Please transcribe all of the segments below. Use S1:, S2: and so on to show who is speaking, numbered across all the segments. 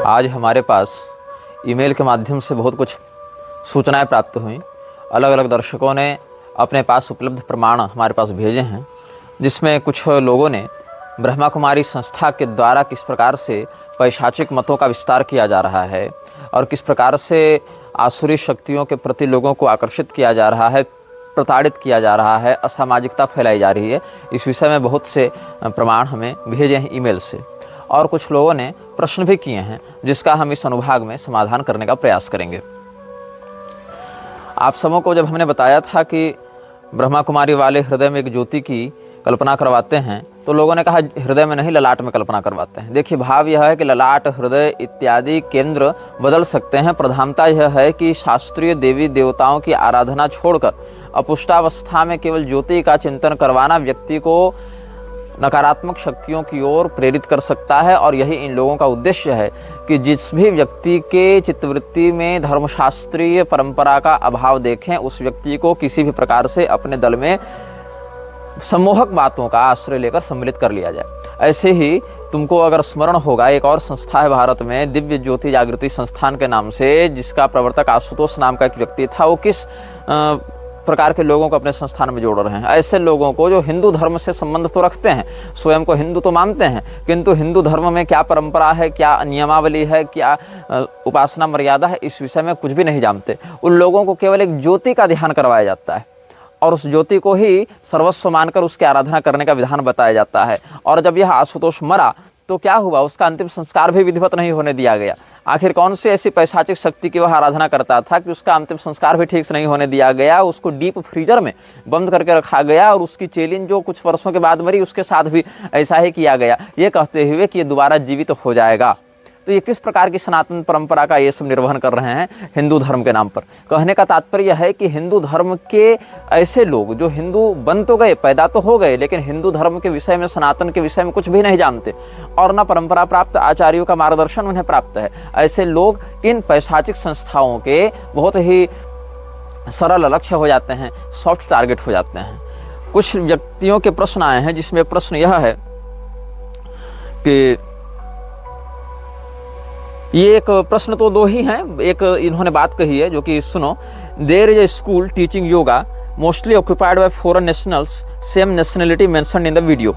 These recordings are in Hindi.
S1: आज हमारे पास ईमेल के माध्यम से बहुत कुछ सूचनाएं प्राप्त हुई। अलग अलग दर्शकों ने अपने पास उपलब्ध प्रमाण हमारे पास भेजे हैं, जिसमें कुछ लोगों ने ब्रह्मा कुमारी संस्था के द्वारा किस प्रकार से पैशाचिक मतों का विस्तार किया जा रहा है और किस प्रकार से आसुरी शक्तियों के प्रति लोगों को आकर्षित किया जा रहा है, प्रताड़ित किया जा रहा है, असामाजिकता फैलाई जा रही है, इस विषय में बहुत से प्रमाण हमें भेजे हैं ईमेल से। और कुछ लोगों ने प्रश्न भी किए हैं, जिसका हम इस अनुभाग में समाधान करने का प्रयास करेंगे। आप सबों को जब हमने बताया था कि ब्रह्मा कुमारी वाले हृदय में एक ज्योति की कल्पना करवाते हैं, तो लोगों ने कहा हृदय में नहीं, ललाट में कल्पना करवाते हैं। देखिए, भाव यह है कि ललाट, हृदय इत्यादि केंद्र बदल सकते हैं। प्रधानता यह है कि शास्त्रीय देवी देवताओं की आराधना छोड़कर अपुष्टावस्था में केवल ज्योति का चिंतन करवाना व्यक्ति को नकारात्मक शक्तियों की ओर प्रेरित कर सकता है। और यही इन लोगों का उद्देश्य है कि जिस भी व्यक्ति के चित्तवृत्ति में धर्मशास्त्रीय परंपरा का अभाव देखें, उस व्यक्ति को किसी भी प्रकार से अपने दल में सम्मोहक बातों का आश्रय लेकर सम्मिलित कर लिया जाए। ऐसे ही तुमको अगर स्मरण होगा, एक और संस्था है भारत में, दिव्य ज्योति जागृति संस्थान के नाम से, जिसका प्रवर्तक आशुतोष नाम का एक व्यक्ति था। वो किस प्रकार के लोगों को अपने संस्थान में जोड़ रहे हैं? ऐसे लोगों को जो हिंदू धर्म से संबंध तो रखते हैं, स्वयं को हिंदू तो मानते हैं, किंतु हिंदू धर्म में क्या परंपरा है, क्या नियमावली है, क्या उपासना मर्यादा है, इस विषय में कुछ भी नहीं जानते। उन लोगों को केवल एक ज्योति का ध्यान करवाया जाता है और उस ज्योति को ही सर्वस्व मानकर उसकी आराधना करने का विधान बताया जाता है। और जब यह आशुतोष मरा तो क्या हुआ? उसका अंतिम संस्कार भी विधिवत नहीं होने दिया गया। आखिर कौन सी ऐसी पैशाचिक शक्ति की वह आराधना करता था कि उसका अंतिम संस्कार भी ठीक से नहीं होने दिया गया? उसको डीप फ्रीजर में बंद करके रखा गया और उसकी चेलिन जो कुछ वर्षों के बाद मरी, उसके साथ भी ऐसा ही किया गया, ये कहते हुए कि ये दोबारा जीवित हो जाएगा। तो ये किस प्रकार की सनातन परंपरा का ये सब निर्वहन कर रहे हैं हिंदू धर्म के नाम पर? कहने का तात्पर्य है कि हिंदू धर्म के ऐसे लोग जो हिंदू बन तो गए, पैदा तो हो गए, लेकिन हिंदू धर्म के विषय में, सनातन के विषय में कुछ भी नहीं जानते और न परंपरा प्राप्त आचार्यों का मार्गदर्शन उन्हें प्राप्त है। ऐसे लोग इन पैशाचिक संस्थाओं के बहुत ही सरल लक्ष्य हो जाते हैं, सॉफ्ट टारगेट हो जाते हैं। कुछ व्यक्तियों के प्रश्न आए हैं, जिसमें एक प्रश्न यह है कि ये एक प्रश्न तो दो ही हैं, एक इन्होंने बात कही है जो कि सुनो। There is a school teaching yoga mostly occupied by foreign nationals, same nationality mentioned in the video,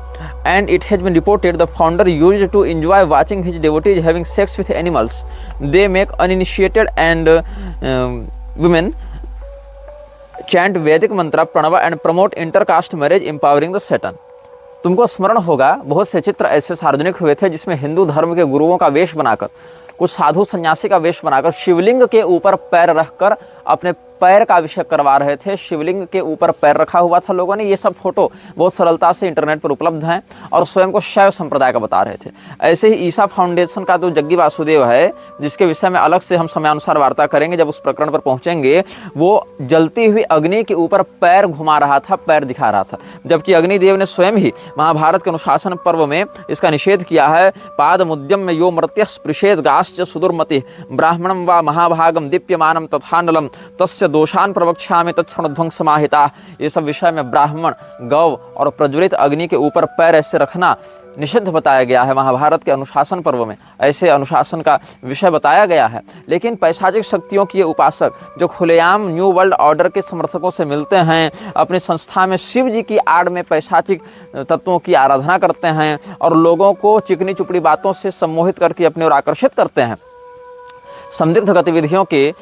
S1: and it has been reported the founder used to enjoy watching his devotees having sex with animals. They make uninitiated and women chant Vedic mantra Pranav and promote intercaste marriage empowering the Satan. तुमको स्मरण होगा, बहुत से चित्र ऐसे सार्वजनिक हुए थे जिसमें हिंदू धर्म के गुरुओं का वेश बनाकर, कुछ साधु सन्यासी का वेश बनाकर शिवलिंग के ऊपर पैर रखकर अपने पैर का अभिषेक करवा रहे थे। शिवलिंग के ऊपर पैर रखा हुआ था लोगों ने। ये सब फोटो बहुत सरलता से इंटरनेट पर उपलब्ध हैं और स्वयं को शैव संप्रदाय का बता रहे थे। ऐसे ही ईसा फाउंडेशन का जो जग्गी वासुदेव है, जिसके विषय में अलग से हम समयानुसार वार्ता करेंगे जब उस प्रकरण पर पहुंचेंगे, वो जलती हुई अग्नि के ऊपर पैर घुमा रहा था, पैर दिखा रहा था, जबकि अग्निदेव ने स्वयं ही महाभारत के अनुशासन पर्व में इसका निषेध किया है। पाद मुद्यम में यो मर्त्य स्पृशेद गाश्च सुदुर्मति ब्राह्मणम व महाभागम दीप्यमानम तथानलम तस्य दोषान प्रवक्ष्यामि तत्क्षणध्वंस समाहिता। ये सब विषय में ब्राह्मण, गौ और प्रज्वलित अग्नि के ऊपर पैर ऐसे रखना निषिद्ध बताया गया है महाभारत के अनुशासन पर्व में। ऐसे अनुशासन का विषय बताया गया है। लेकिन पैशाचिक शक्तियों के उपासक जो खुलेआम न्यू वर्ल्ड ऑर्डर के समर्थकों से मिलते हैं, अपनी संस्था में शिव जी की आड़ में पैशाचिक तत्वों की आराधना करते हैं और लोगों को चिकनी चुपड़ी बातों से सम्मोहित करके अपनी ओर आकर्षित करते हैं, संदिग्ध गतिविधियों के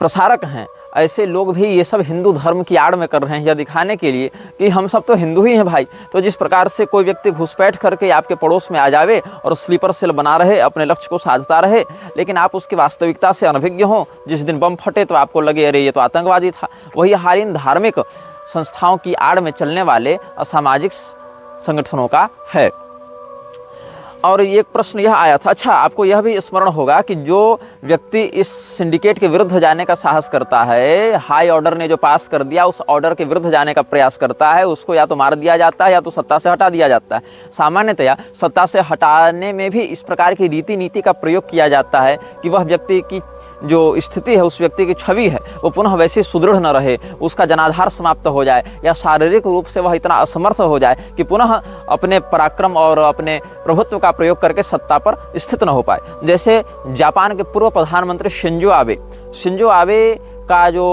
S1: प्रसारक हैं, ऐसे लोग भी ये सब हिंदू धर्म की आड़ में कर रहे हैं, यह दिखाने के लिए कि हम सब तो हिंदू ही हैं भाई। तो जिस प्रकार से कोई व्यक्ति घुसपैठ करके आपके पड़ोस में आ जावे और स्लीपर सेल बना रहे, अपने लक्ष्य को साधता रहे, लेकिन आप उसकी वास्तविकता से अनभिज्ञ हो, जिस दिन बम फटे तो आपको लगे अरे ये तो आतंकवादी था। वही हाल इन धार्मिक संस्थाओं की आड़ में चलने वाले असामाजिक संगठनों का है। और एक प्रश्न यह आया था, अच्छा आपको यह भी स्मरण होगा कि जो व्यक्ति इस सिंडिकेट के विरुद्ध जाने का साहस करता है, हाई ऑर्डर ने जो पास कर दिया उस ऑर्डर के विरुद्ध जाने का प्रयास करता है, उसको या तो मार दिया जाता है या तो सत्ता से हटा दिया जाता है। सामान्यतया सत्ता से हटाने में भी इस प्रकार की रीति नीति का प्रयोग किया जाता है कि वह व्यक्ति की जो स्थिति है, उस व्यक्ति की छवि है, वो पुनः वैसी सुदृढ़ न रहे, उसका जनाधार समाप्त हो जाए या शारीरिक रूप से वह इतना असमर्थ हो जाए कि पुनः अपने पराक्रम और अपने प्रभुत्व का प्रयोग करके सत्ता पर स्थित न हो पाए। जैसे जापान के पूर्व प्रधानमंत्री शिंजो आबे का जो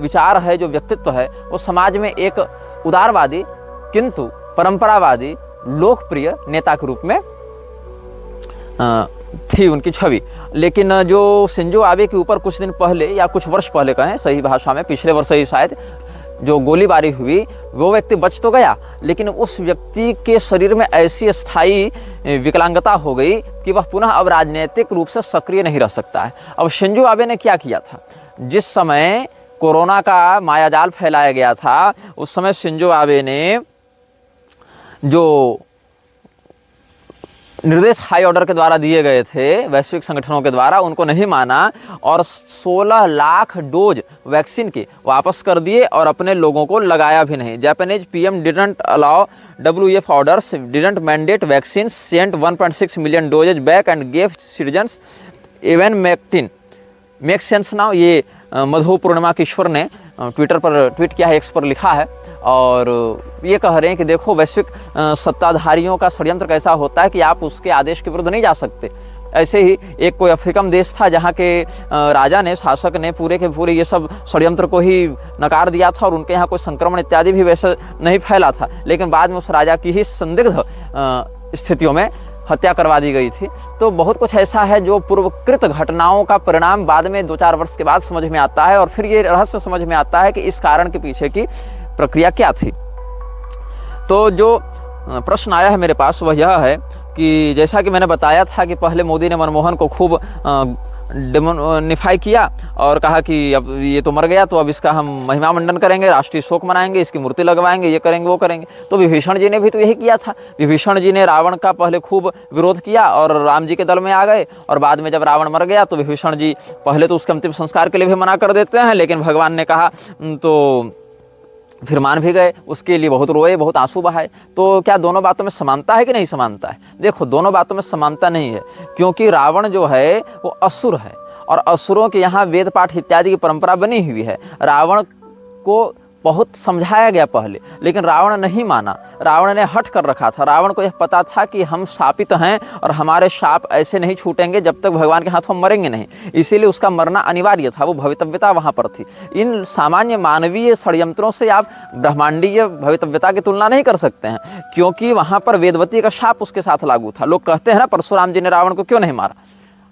S1: विचार है, जो व्यक्तित्व है, वो समाज में एक उदारवादी किंतु परंपरावादी लोकप्रिय नेता के रूप में थी उनकी छवि। लेकिन जो शिंजो आबे के ऊपर कुछ दिन पहले या कुछ वर्ष पहले कहें सही भाषा में, पिछले वर्ष ही शायद, जो गोलीबारी हुई, वो व्यक्ति बच तो गया, लेकिन उस व्यक्ति के शरीर में ऐसी स्थायी विकलांगता हो गई कि वह पुनः अब राजनीतिक रूप से सक्रिय नहीं रह सकता है। अब शिंजो आबे ने क्या किया था, जिस समय कोरोना का मायाजाल फैलाया गया था, उस समय शिंजो आबे ने जो निर्देश हाई ऑर्डर के द्वारा दिए गए थे वैश्विक संगठनों के द्वारा, उनको नहीं माना और 16 लाख डोज वैक्सीन के वापस कर दिए और अपने लोगों को लगाया भी नहीं। Japanese PM didn't allow WEF orders, didn't mandate vaccine, sent 1.6 million doses back and gave citizens even make sense now. ये मधु पूर्णिमा किशोर ने ट्विटर पर ट्वीट किया है, एक्स पर लिखा है, और ये कह रहे हैं कि देखो वैश्विक सत्ताधारियों का षड्यंत्र कैसा होता है कि आप उसके आदेश के विरुद्ध नहीं जा सकते। ऐसे ही एक कोई अफ्रीकन देश था जहाँ के राजा ने, शासक ने पूरे के पूरे ये सब षड्यंत्र को ही नकार दिया था और उनके यहाँ कोई संक्रमण इत्यादि भी वैसे नहीं फैला था, लेकिन बाद में उस राजा की ही संदिग्ध स्थितियों में हत्या करवा दी गई थी। तो बहुत कुछ ऐसा है जो पूर्वकृत घटनाओं का परिणाम बाद में 2-4 वर्ष के बाद समझ में आता है, और फिर ये रहस्य समझ में आता है कि इस कारण के पीछे की प्रक्रिया क्या थी। तो जो प्रश्न आया है मेरे पास वह यह है कि जैसा कि मैंने बताया था कि पहले मोदी ने मनमोहन को खूब डेमोनिफाई किया और कहा कि अब ये तो मर गया, तो अब इसका हम महिमा मंडन करेंगे, राष्ट्रीय शोक मनाएंगे, इसकी मूर्ति लगवाएंगे, ये करेंगे वो करेंगे। तो विभीषण जी ने भी तो यही किया था। विभीषण जी ने रावण का पहले खूब विरोध किया और राम जी के दल में आ गए, और बाद में जब रावण मर गया तो विभीषण जी पहले तो उसके अंतिम संस्कार के लिए भी मना कर देते हैं, लेकिन भगवान ने कहा तो फिर मान भी गए, उसके लिए बहुत रोए, बहुत आंसू बहाए। तो क्या दोनों बातों में समानता है कि नहीं समानता है? देखो, दोनों बातों में समानता नहीं है, क्योंकि रावण जो है वो असुर है और असुरों के यहाँ वेद पाठ इत्यादि की परंपरा बनी हुई है। रावण को बहुत समझाया गया पहले, लेकिन रावण नहीं माना, रावण ने हट कर रखा था। रावण को यह पता था कि हम शापित हैं और हमारे शाप ऐसे नहीं छूटेंगे जब तक भगवान के हाथों मरेंगे नहीं, इसीलिए उसका मरना अनिवार्य था, वो भवितव्यता वहाँ पर थी। इन सामान्य मानवीय षड्यंत्रों से आप ब्रह्मांडीय भवितव्यता की तुलना नहीं कर सकते हैं, क्योंकि वहाँ पर वेदवती का शाप उसके साथ लागू था। लोग कहते हैं ना, परशुराम जी ने रावण को क्यों नहीं मारा?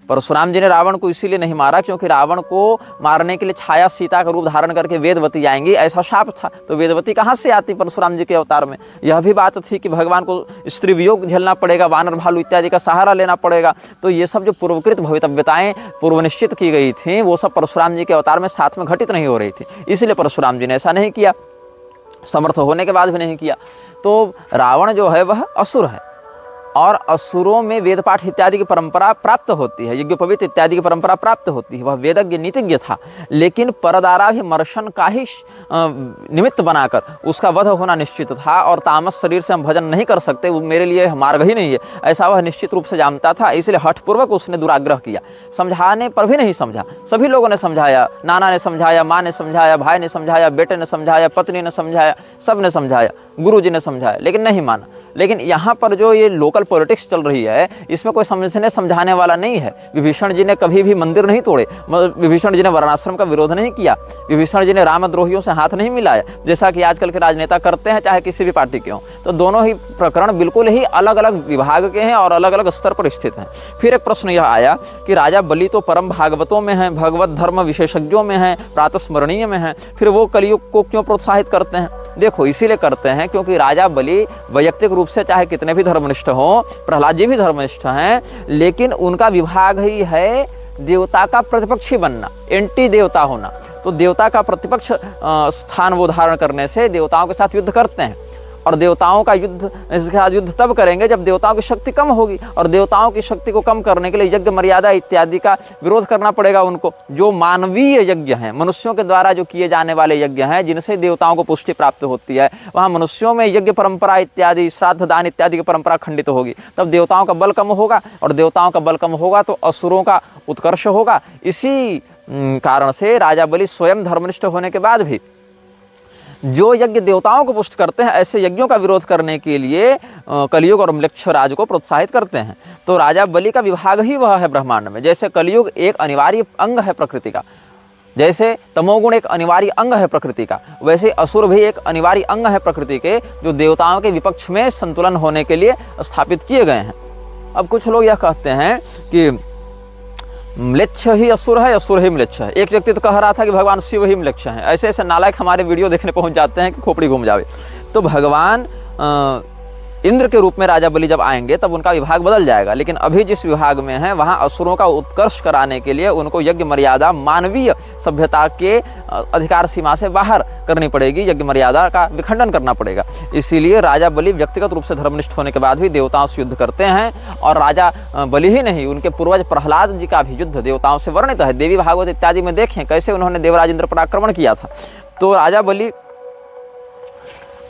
S1: परशुराम जी ने रावण को इसीलिए नहीं मारा क्योंकि रावण को मारने के लिए छाया सीता का रूप धारण करके वेदवती आएंगी, ऐसा शाप था। तो वेदवती कहाँ से आती परशुराम जी के अवतार में? यह भी बात थी कि भगवान को स्त्री वियोग झेलना पड़ेगा, वानर भालू इत्यादि का सहारा लेना पड़ेगा। तो ये सब जो पूर्वकृत भवितव्यताएं पूर्व निश्चित की गई थी, वो सब परशुराम जी के अवतार में साथ में घटित नहीं हो रही थी, इसलिए परशुराम जी ने ऐसा नहीं किया, समर्थ होने के बाद भी नहीं किया। तो रावण जो है वह असुर है, और असुरों में वेद पाठ इत्यादि की परंपरा प्राप्त होती है, यज्ञोपवीत इत्यादि की परंपरा प्राप्त होती है। वह वेदज्ञ नीतिज्ञ था, लेकिन परदारा भी मर्शन का ही निमित्त बनाकर उसका वध होना निश्चित था, और तामस शरीर से हम भजन नहीं कर सकते, वो मेरे लिए मार्ग ही नहीं है, ऐसा वह निश्चित रूप से जानता था। इसलिए हठपूर्वक उसने दुराग्रह किया, समझाने पर भी नहीं समझा। सभी लोगों ने समझाया, नाना ने समझाया, माँ ने समझाया, भाई ने समझाया, बेटे ने समझाया, पत्नी ने समझाया, सब ने समझाया, गुरु जी ने समझाया, लेकिन नहीं माना। लेकिन यहाँ पर जो ये लोकल पॉलिटिक्स चल रही है, इसमें कोई समझने समझाने वाला नहीं है। विभीषण जी ने कभी भी मंदिर नहीं तोड़े, विभीषण जी ने वर्णाश्रम का विरोध नहीं किया, विभीषण जी ने रामद्रोहियों से हाथ नहीं मिलाया, जैसा कि आजकल के राजनेता करते हैं, चाहे किसी भी पार्टी के हों। तो दोनों ही प्रकरण बिल्कुल ही अलग अलग विभाग के हैं और अलग अलग स्तर पर स्थित हैं। फिर एक प्रश्न यह आया कि राजा बलि तो परम भागवतों में हैं, भगवत धर्म विशेषज्ञों में हैं, प्रातस्मरणीय में हैं, फिर वो कलयुग को क्यों प्रोत्साहित करते हैं? देखो, इसीलिए करते हैं क्योंकि राजा बलि वैयक्तिक रूप से चाहे कितने भी धर्मनिष्ठ हों, प्रहलाद जी भी धर्मनिष्ठ हैं, लेकिन उनका विभाग ही है देवता का प्रतिपक्षी बनना, एंटी देवता होना। तो देवता का प्रतिपक्ष स्थान वो धारण करने से देवताओं के साथ युद्ध करते हैं, और देवताओं का युद्ध, इसके साथ युद्ध तब करेंगे जब देवताओं की शक्ति कम होगी, और देवताओं की शक्ति को कम करने के लिए यज्ञ मर्यादा इत्यादि का विरोध करना पड़ेगा उनको। जो मानवीय यज्ञ हैं, मनुष्यों के द्वारा जो किए जाने वाले यज्ञ हैं जिनसे देवताओं को पुष्टि प्राप्त होती है, वहाँ मनुष्यों में यज्ञ परंपरा इत्यादि, श्राद्ध दान इत्यादि की परंपरा खंडित होगी, तब देवताओं का बल कम होगा, और देवताओं का बल कम होगा तो असुरों का उत्कर्ष होगा। इसी कारण से राजा बलि स्वयं धर्मनिष्ठ होने के बाद भी जो यज्ञ देवताओं को पुष्ट करते हैं, ऐसे यज्ञों का विरोध करने के लिए कलियुग और म्लेच्छ राज को प्रोत्साहित करते हैं। तो राजा बलि का विभाग ही वह है ब्रह्मांड में। जैसे कलियुग एक अनिवार्य अंग है प्रकृति का, जैसे तमोगुण एक अनिवार्य अंग है प्रकृति का, वैसे असुर भी एक अनिवार्य अंग है प्रकृति के, जो देवताओं के विपक्ष में संतुलन होने के लिए स्थापित किए गए हैं। अब कुछ लोग यह कहते हैं कि म्लेच्छ ही असुर है, असुर ही म्लेच्छ है। एक व्यक्ति तो कह रहा था कि भगवान शिव ही म्लेच्छ हैं। ऐसे ऐसे नालायक हमारे वीडियो देखने पहुंच जाते हैं कि खोपड़ी घूम जावे। तो भगवान इंद्र के रूप में राजा बलि जब आएंगे तब उनका विभाग बदल जाएगा, लेकिन अभी जिस विभाग में है वहाँ असुरों का उत्कर्ष कराने के लिए उनको यज्ञ मर्यादा मानवीय सभ्यता के अधिकार सीमा से बाहर करनी पड़ेगी, यज्ञ मर्यादा का विखंडन करना पड़ेगा। इसीलिए राजा बलि व्यक्तिगत रूप से धर्मनिष्ठ होने के बाद भी देवताओं से युद्ध करते हैं, और राजा बलि ही नहीं, उनके पूर्वज प्रहलाद जी का भी युद्ध देवताओं से वर्णित है। देवी भागवत इत्यादि में देखें कैसे उन्होंने देवराज इंद्र पर आक्रमण किया था। तो राजा बलि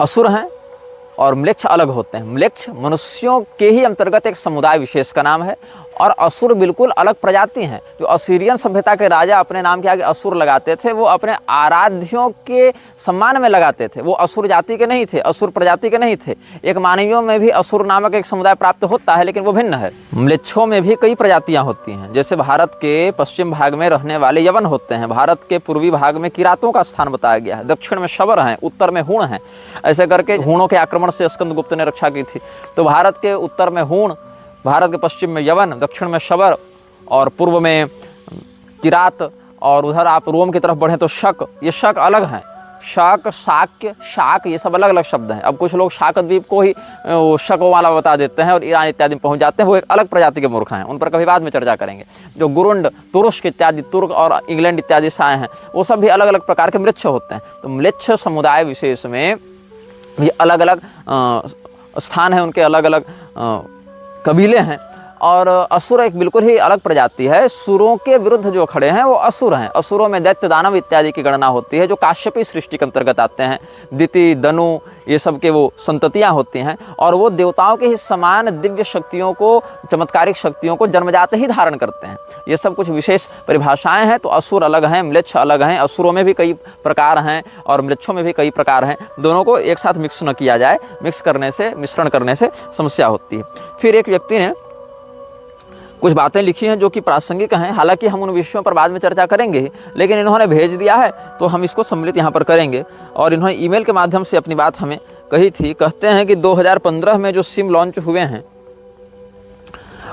S1: असुर हैं और म्लेच्छ अलग होते हैं। म्लेच्छ मनुष्यों के ही अंतर्गत एक समुदाय विशेष का नाम है, और असुर बिल्कुल अलग प्रजाति हैं। जो असीरियन सभ्यता के राजा अपने नाम के आगे असुर लगाते थे, वो अपने आराध्यों के सम्मान में लगाते थे। वो असुर जाति के नहीं थे, असुर प्रजाति के नहीं थे। एक मानवियों में भी असुर नामक एक समुदाय प्राप्त होता है, लेकिन वो भिन्न है। म्लेच्छों में भी कई प्रजातियां होती हैं। जैसे भारत के पश्चिम भाग में रहने वाले यवन होते हैं, भारत के पूर्वी भाग में किरातों का स्थान बताया गया है, दक्षिण में शबर हैं, उत्तर में हूण हैं। ऐसे करके हूणों के आक्रमण से स्कंदगुप्त ने रक्षा की थी। तो भारत के उत्तर में हूण, भारत के पश्चिम में यवन, दक्षिण में शबर और पूर्व में किरात, और उधर आप रोम की तरफ बढ़ें तो शक। ये शक अलग हैं। शक, शाक्य, शाक, ये सब अलग अलग शब्द हैं। अब कुछ लोग शाक द्वीप को ही शक वाला बता देते हैं और ईरान इत्यादि में पहुंच जाते हैं। वो एक अलग प्रजाति के मूर्ख हैं, उन पर कभी बाद में चर्चा करेंगे। जो गुरुंड, तुरुष्क इत्यादि, तुर्क और इंग्लैंड इत्यादि से आए हैं, वो सब भी अलग अलग प्रकार के म्लेच्छ होते हैं। तो म्लेच्छ समुदाय विशेष में भी अलग अलग स्थान है, उनके अलग अलग कबीले हैं। और असुर एक बिल्कुल ही अलग प्रजाति है। सुरों के विरुद्ध जो खड़े हैं वो असुर हैं। असुरों में दैत्य, दानव इत्यादि की गणना होती है, जो काश्यपी सृष्टि के अंतर्गत आते हैं। दिति, दनु, ये सब के वो संततियाँ होती हैं, और वो देवताओं के ही समान दिव्य शक्तियों को, चमत्कारिक शक्तियों को जन्मजात ही धारण करते हैं। ये सब कुछ विशेष परिभाषाएं हैं। तो असुर अलग हैं, म्लेच्छ अलग हैं। असुरों में भी कई प्रकार हैं और म्लेच्छों में भी कई प्रकार हैं। दोनों को एक साथ मिक्स न किया जाए, मिक्स करने से, मिश्रण करने से समस्या होती है। फिर एक व्यक्ति ने कुछ बातें लिखी हैं जो कि प्रासंगिक हैं, हालांकि हम उन विषयों पर बाद में चर्चा करेंगे, लेकिन इन्होंने भेज दिया है तो हम इसको सम्मिलित यहाँ पर करेंगे। और इन्होंने ईमेल के माध्यम से अपनी बात हमें कही थी। कहते हैं कि 2015 में जो सिम लॉन्च हुए हैं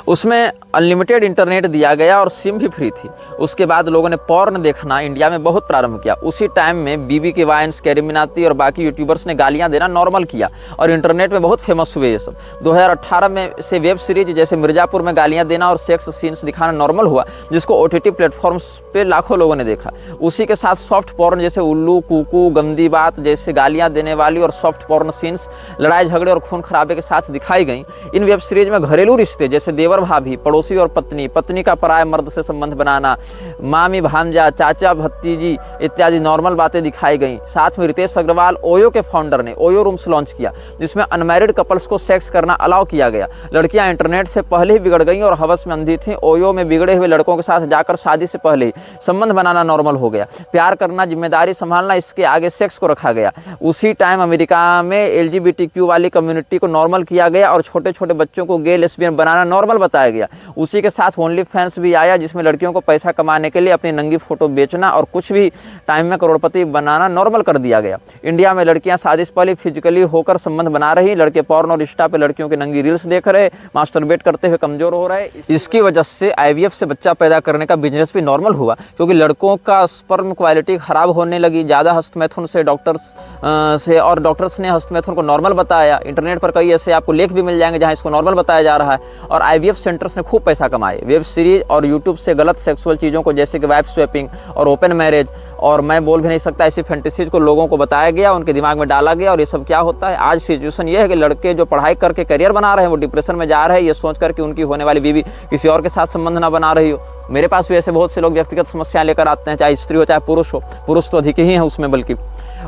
S1: उसमें अनलिमिटेड इंटरनेट दिया गया और सिम भी फ्री थी। उसके बाद लोगों ने पॉर्न देखना इंडिया में बहुत प्रारंभ किया। उसी टाइम में बीबी के वाइन्स, कैरिमिनाती और बाकी यूट्यूबर्स ने गालियां देना नॉर्मल किया और इंटरनेट में बहुत फेमस हुए ये सब। 2018 में से वेब सीरीज जैसे मिर्जापुर में गालियां देना और सेक्स सीन्स दिखाना नॉर्मल हुआ, जिसको OTT प्लेटफॉर्म्स पे लाखों लोगों ने देखा। उसी के साथ सॉफ्ट पॉर्न जैसे उल्लू, कुकू, गंदी बात जैसे गालियाँ देने वाली और सॉफ्ट पॉर्न सीन्स लड़ाई झगड़े और खून खराबे के साथ दिखाई गई। इन वेब सीरीज में घरेलू रिश्ते जैसे देवर भाभी, पड़ोसी और पत्नी, पत्नी का पराये मर्द से संबंध बनाना, मामी भांजा, चाचा भतीजी इत्यादि नॉर्मल बातें दिखाई गई। साथ में रितेश अग्रवाल, ओयो के फाउंडर ने ओयो रूम्स लॉन्च किया, जिसमें अनमैरिड कपल्स को सेक्स करना अलाउ किया गया। लड़कियां इंटरनेट से पहले ही बिगड़ गई और हवस में अंधी थीं। ओयो में बिगड़े हुए लड़कों के साथ जाकर शादी से पहले ही संबंध बनाना नॉर्मल हो गया। प्यार करना, जिम्मेदारी संभालना, इसके आगे सेक्स को रखा गया। उसी टाइम अमेरिका में LGBTQ वाली कम्युनिटी को नॉर्मल किया गया और छोटे छोटे बच्चों को गे, लेस्बियन बनाना नॉर्मल बताया गया। उसी के साथ ओनली फैंस भी आया, जिसमें लड़कियों को पैसा कमाने के लिए अपनी नंगी फोटो बेचना और कुछ भी टाइम में करोड़पति बनाना नॉर्मल कर दिया गया। इंडिया में लड़कियां शादी से पहले फिजिकली होकर संबंध बना रही, लड़के पॉर्न और इंस्टा पे लड़कियों की नंगी रील्स देख रहे, मास्टरबेट करते हुए कमजोर हो रहे। इसकी वजह से IVF से बच्चा पैदा करने का बिजनेस भी नॉर्मल हुआ, क्योंकि लड़कों का स्पर्म क्वालिटी खराब होने लगी ज़्यादा हस्तमैथुन से, डॉक्टर्स ने हस्तमैथुन को नॉर्मल बताया। इंटरनेट पर कई ऐसे आपको लेख भी मिल जाएंगे जहाँ इसको नॉर्मल बताया जा रहा है। और IVF सेंटर्स ने खूब पैसा कमाए। वेब सीरीज और यूट्यूब से गलत सेक्सुअल चीज़ों को, जैसे कि वाइफ स्वैपिंग और ओपन मैरिज, और मैं बोल भी नहीं सकता, ऐसी फैंटेसीज को लोगों को बताया गया, उनके दिमाग में डाला गया। और ये सब क्या होता है, आज सिचुएशन ये है कि लड़के जो पढ़ाई करके करियर बना रहे हैं वो डिप्रेशन में जा रहे हैं, ये सोच कर कि उनकी होने वाली बीवी किसी और के साथ संबंध ना बना रही हो। मेरे पास भी ऐसे बहुत से लोग व्यक्तिगत समस्याएं लेकर आते हैं, चाहे स्त्री हो चाहे पुरुष हो, पुरुष तो अधिक ही हैं उसमें, बल्कि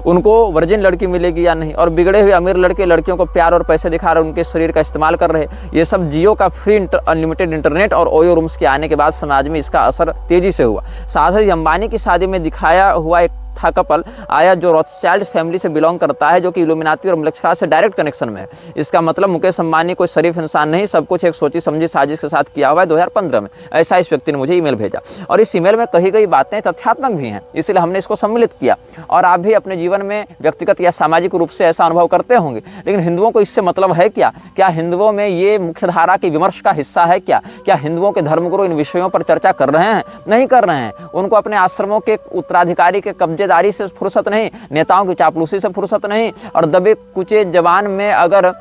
S1: उनको वर्जिन लड़की मिलेगी या नहीं, और बिगड़े हुए अमीर लड़के लड़कियों को प्यार और पैसे दिखा रहे, उनके शरीर का इस्तेमाल कर रहे। ये सब जियो का फ्री अनलिमिटेड इंटरनेट और ओयो रूम्स के आने के बाद समाज में इसका असर तेजी से हुआ। साथ ही अंबानी की शादी में दिखाया हुआ एक था कपल आया जो रॉथस्चाइल्ड फैमिली से बिलोंग करता है, जो कि इल्यूमिनाती और मलक्षरा से डायरेक्ट कनेक्शन में है। इसका मतलब मुकेश अंबानी कोई शरीफ इंसान नहीं, सब कुछ एक सोची समझी साजिश के साथ किया हुआ है 2015 में। ऐसा इस व्यक्ति ने मुझे ईमेल भेजा, और इस ईमेल में कही गई बातें तथ्यात्मक भी हैं, इसलिए हमने इसको सम्मिलित किया। और आप भी अपने जीवन में व्यक्तिगत या सामाजिक रूप से ऐसा अनुभव करते होंगे, लेकिन हिंदुओं को इससे मतलब है क्या? क्या हिंदुओं में ये मुख्यधारा की विमर्श का हिस्सा है क्या? क्या हिंदुओं के धर्मगुरु इन विषयों पर चर्चा कर रहे हैं? नहीं कर रहे हैं। उनको अपने आश्रमों के उत्तराधिकारी के कब्जेदारी से फुर्सत नहीं, नेताओं की चापलूसी से फुर्सत नहीं, और दबे कुचे जवान में अगर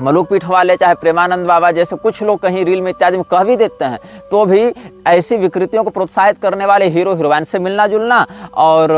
S1: मलूक पीठ वाले चाहे प्रेमानंद बाबा जैसे कुछ लोग कहीं रील में इत्यादि में कह भी देते हैं, तो भी ऐसी विकृतियों को प्रोत्साहित करने वाले हीरो हीरोइन से मिलना जुलना और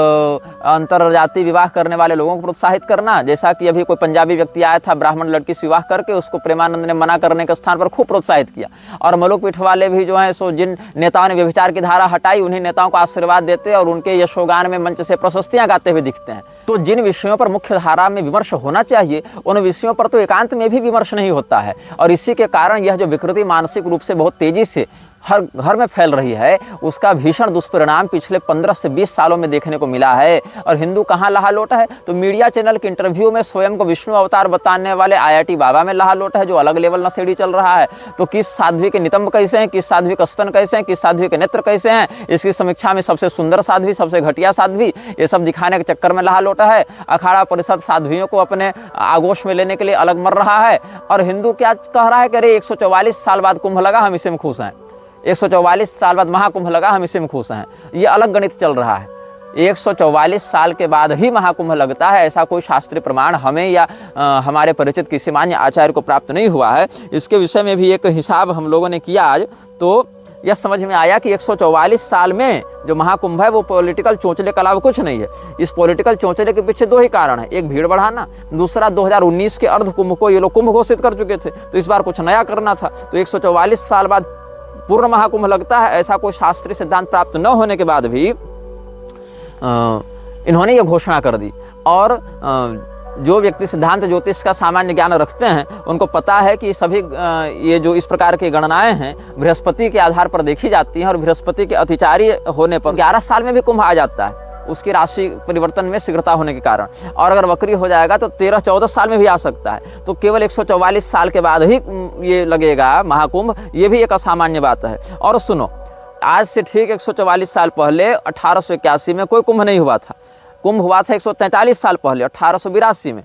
S1: अंतरजातीय विवाह करने वाले लोगों को प्रोत्साहित करना, जैसा कि अभी कोई पंजाबी व्यक्ति आया था, ब्राह्मण लड़की से विवाह करके उसको प्रेमानंद ने मना करने के स्थान पर खूब प्रोत्साहित किया। और मलूक पीठ वाले भी जो हैं सो जिन नेताओं ने व्यभिचार की धारा हटाई, उन्हीं नेताओं को आशीर्वाद देते और उनके यशोगान में मंच से प्रशस्तियां गाते हुए दिखते हैं। तो जिन विषयों पर मुख्य धारा में विमर्श होना चाहिए, उन विषयों पर तो एकांत में भी विमर्श नहीं होता है। और इसी के कारण यह जो विकृति मानसिक रूप से बहुत तेजी से हर घर में फैल रही है, उसका भीषण दुष्परिणाम पिछले 15 से 20 सालों में देखने को मिला है। और हिंदू कहाँ लहा लोटा है? तो मीडिया चैनल के इंटरव्यू में स्वयं को विष्णु अवतार बताने वाले IIT बाबा में लहा लोटा है, जो अलग लेवल नशेड़ी चल रहा है। तो किस साध्वी के नितंब कैसे हैं, किस साध्वी का स्तन कैसे हैं, किस साध्वी के नेत्र कैसे हैं, इसकी समीक्षा में सबसे सुंदर साध्वी, सबसे घटिया साध्वी, ये सब दिखाने के चक्कर में लहा लोटा है। अखाड़ा परिषद साध्वियों को अपने आगोश में लेने के लिए अलग मर रहा है। और हिंदू क्या कह रहा है कि अरे 144 साल बाद कुंभ लगा, हम इसी में खुश हैं। 144 साल बाद महाकुंभ लगा, हम इसी में खुश हैं। ये अलग गणित चल रहा है। 144 साल के बाद ही महाकुंभ लगता है, ऐसा कोई शास्त्रीय प्रमाण हमें या हमारे परिचित किसी मान्य आचार्य को प्राप्त नहीं हुआ है। इसके विषय में भी एक हिसाब हम लोगों ने किया आज, तो यह समझ में आया कि 144 साल में जो महाकुंभ है वो पॉलिटिकल चोंचले के अलावा कुछ नहीं है। इस पॉलिटिकल चोंचले के पीछे दो ही कारण है, एक भीड़ बढ़ाना, दूसरा 2019 के अर्ध कुंभ को ये लोग कुंभ घोषित कर चुके थे, तो इस बार कुछ नया करना था। तो 144 साल बाद पूर्ण महाकुंभ लगता है, ऐसा कोई शास्त्रीय सिद्धांत प्राप्त न होने के बाद भी इन्होंने ये घोषणा कर दी। और जो व्यक्ति सिद्धांत ज्योतिष का सामान्य ज्ञान रखते हैं, उनको पता है कि सभी ये जो इस प्रकार की गणनाएं हैं बृहस्पति के आधार पर देखी जाती हैं, और बृहस्पति के अतिचारी होने पर 11 साल में भी कुंभ आ जाता है, उसकी राशि परिवर्तन में शीघ्रता होने के कारण। और अगर वक्री हो जाएगा तो 13-14 साल में भी आ सकता है। तो केवल 144 साल के बाद ही ये लगेगा महाकुंभ, ये भी एक असामान्य बात है। और सुनो, आज से ठीक 144 साल पहले 1881 में कोई कुंभ नहीं हुआ था। कुंभ हुआ था 143 साल पहले, 1882 में।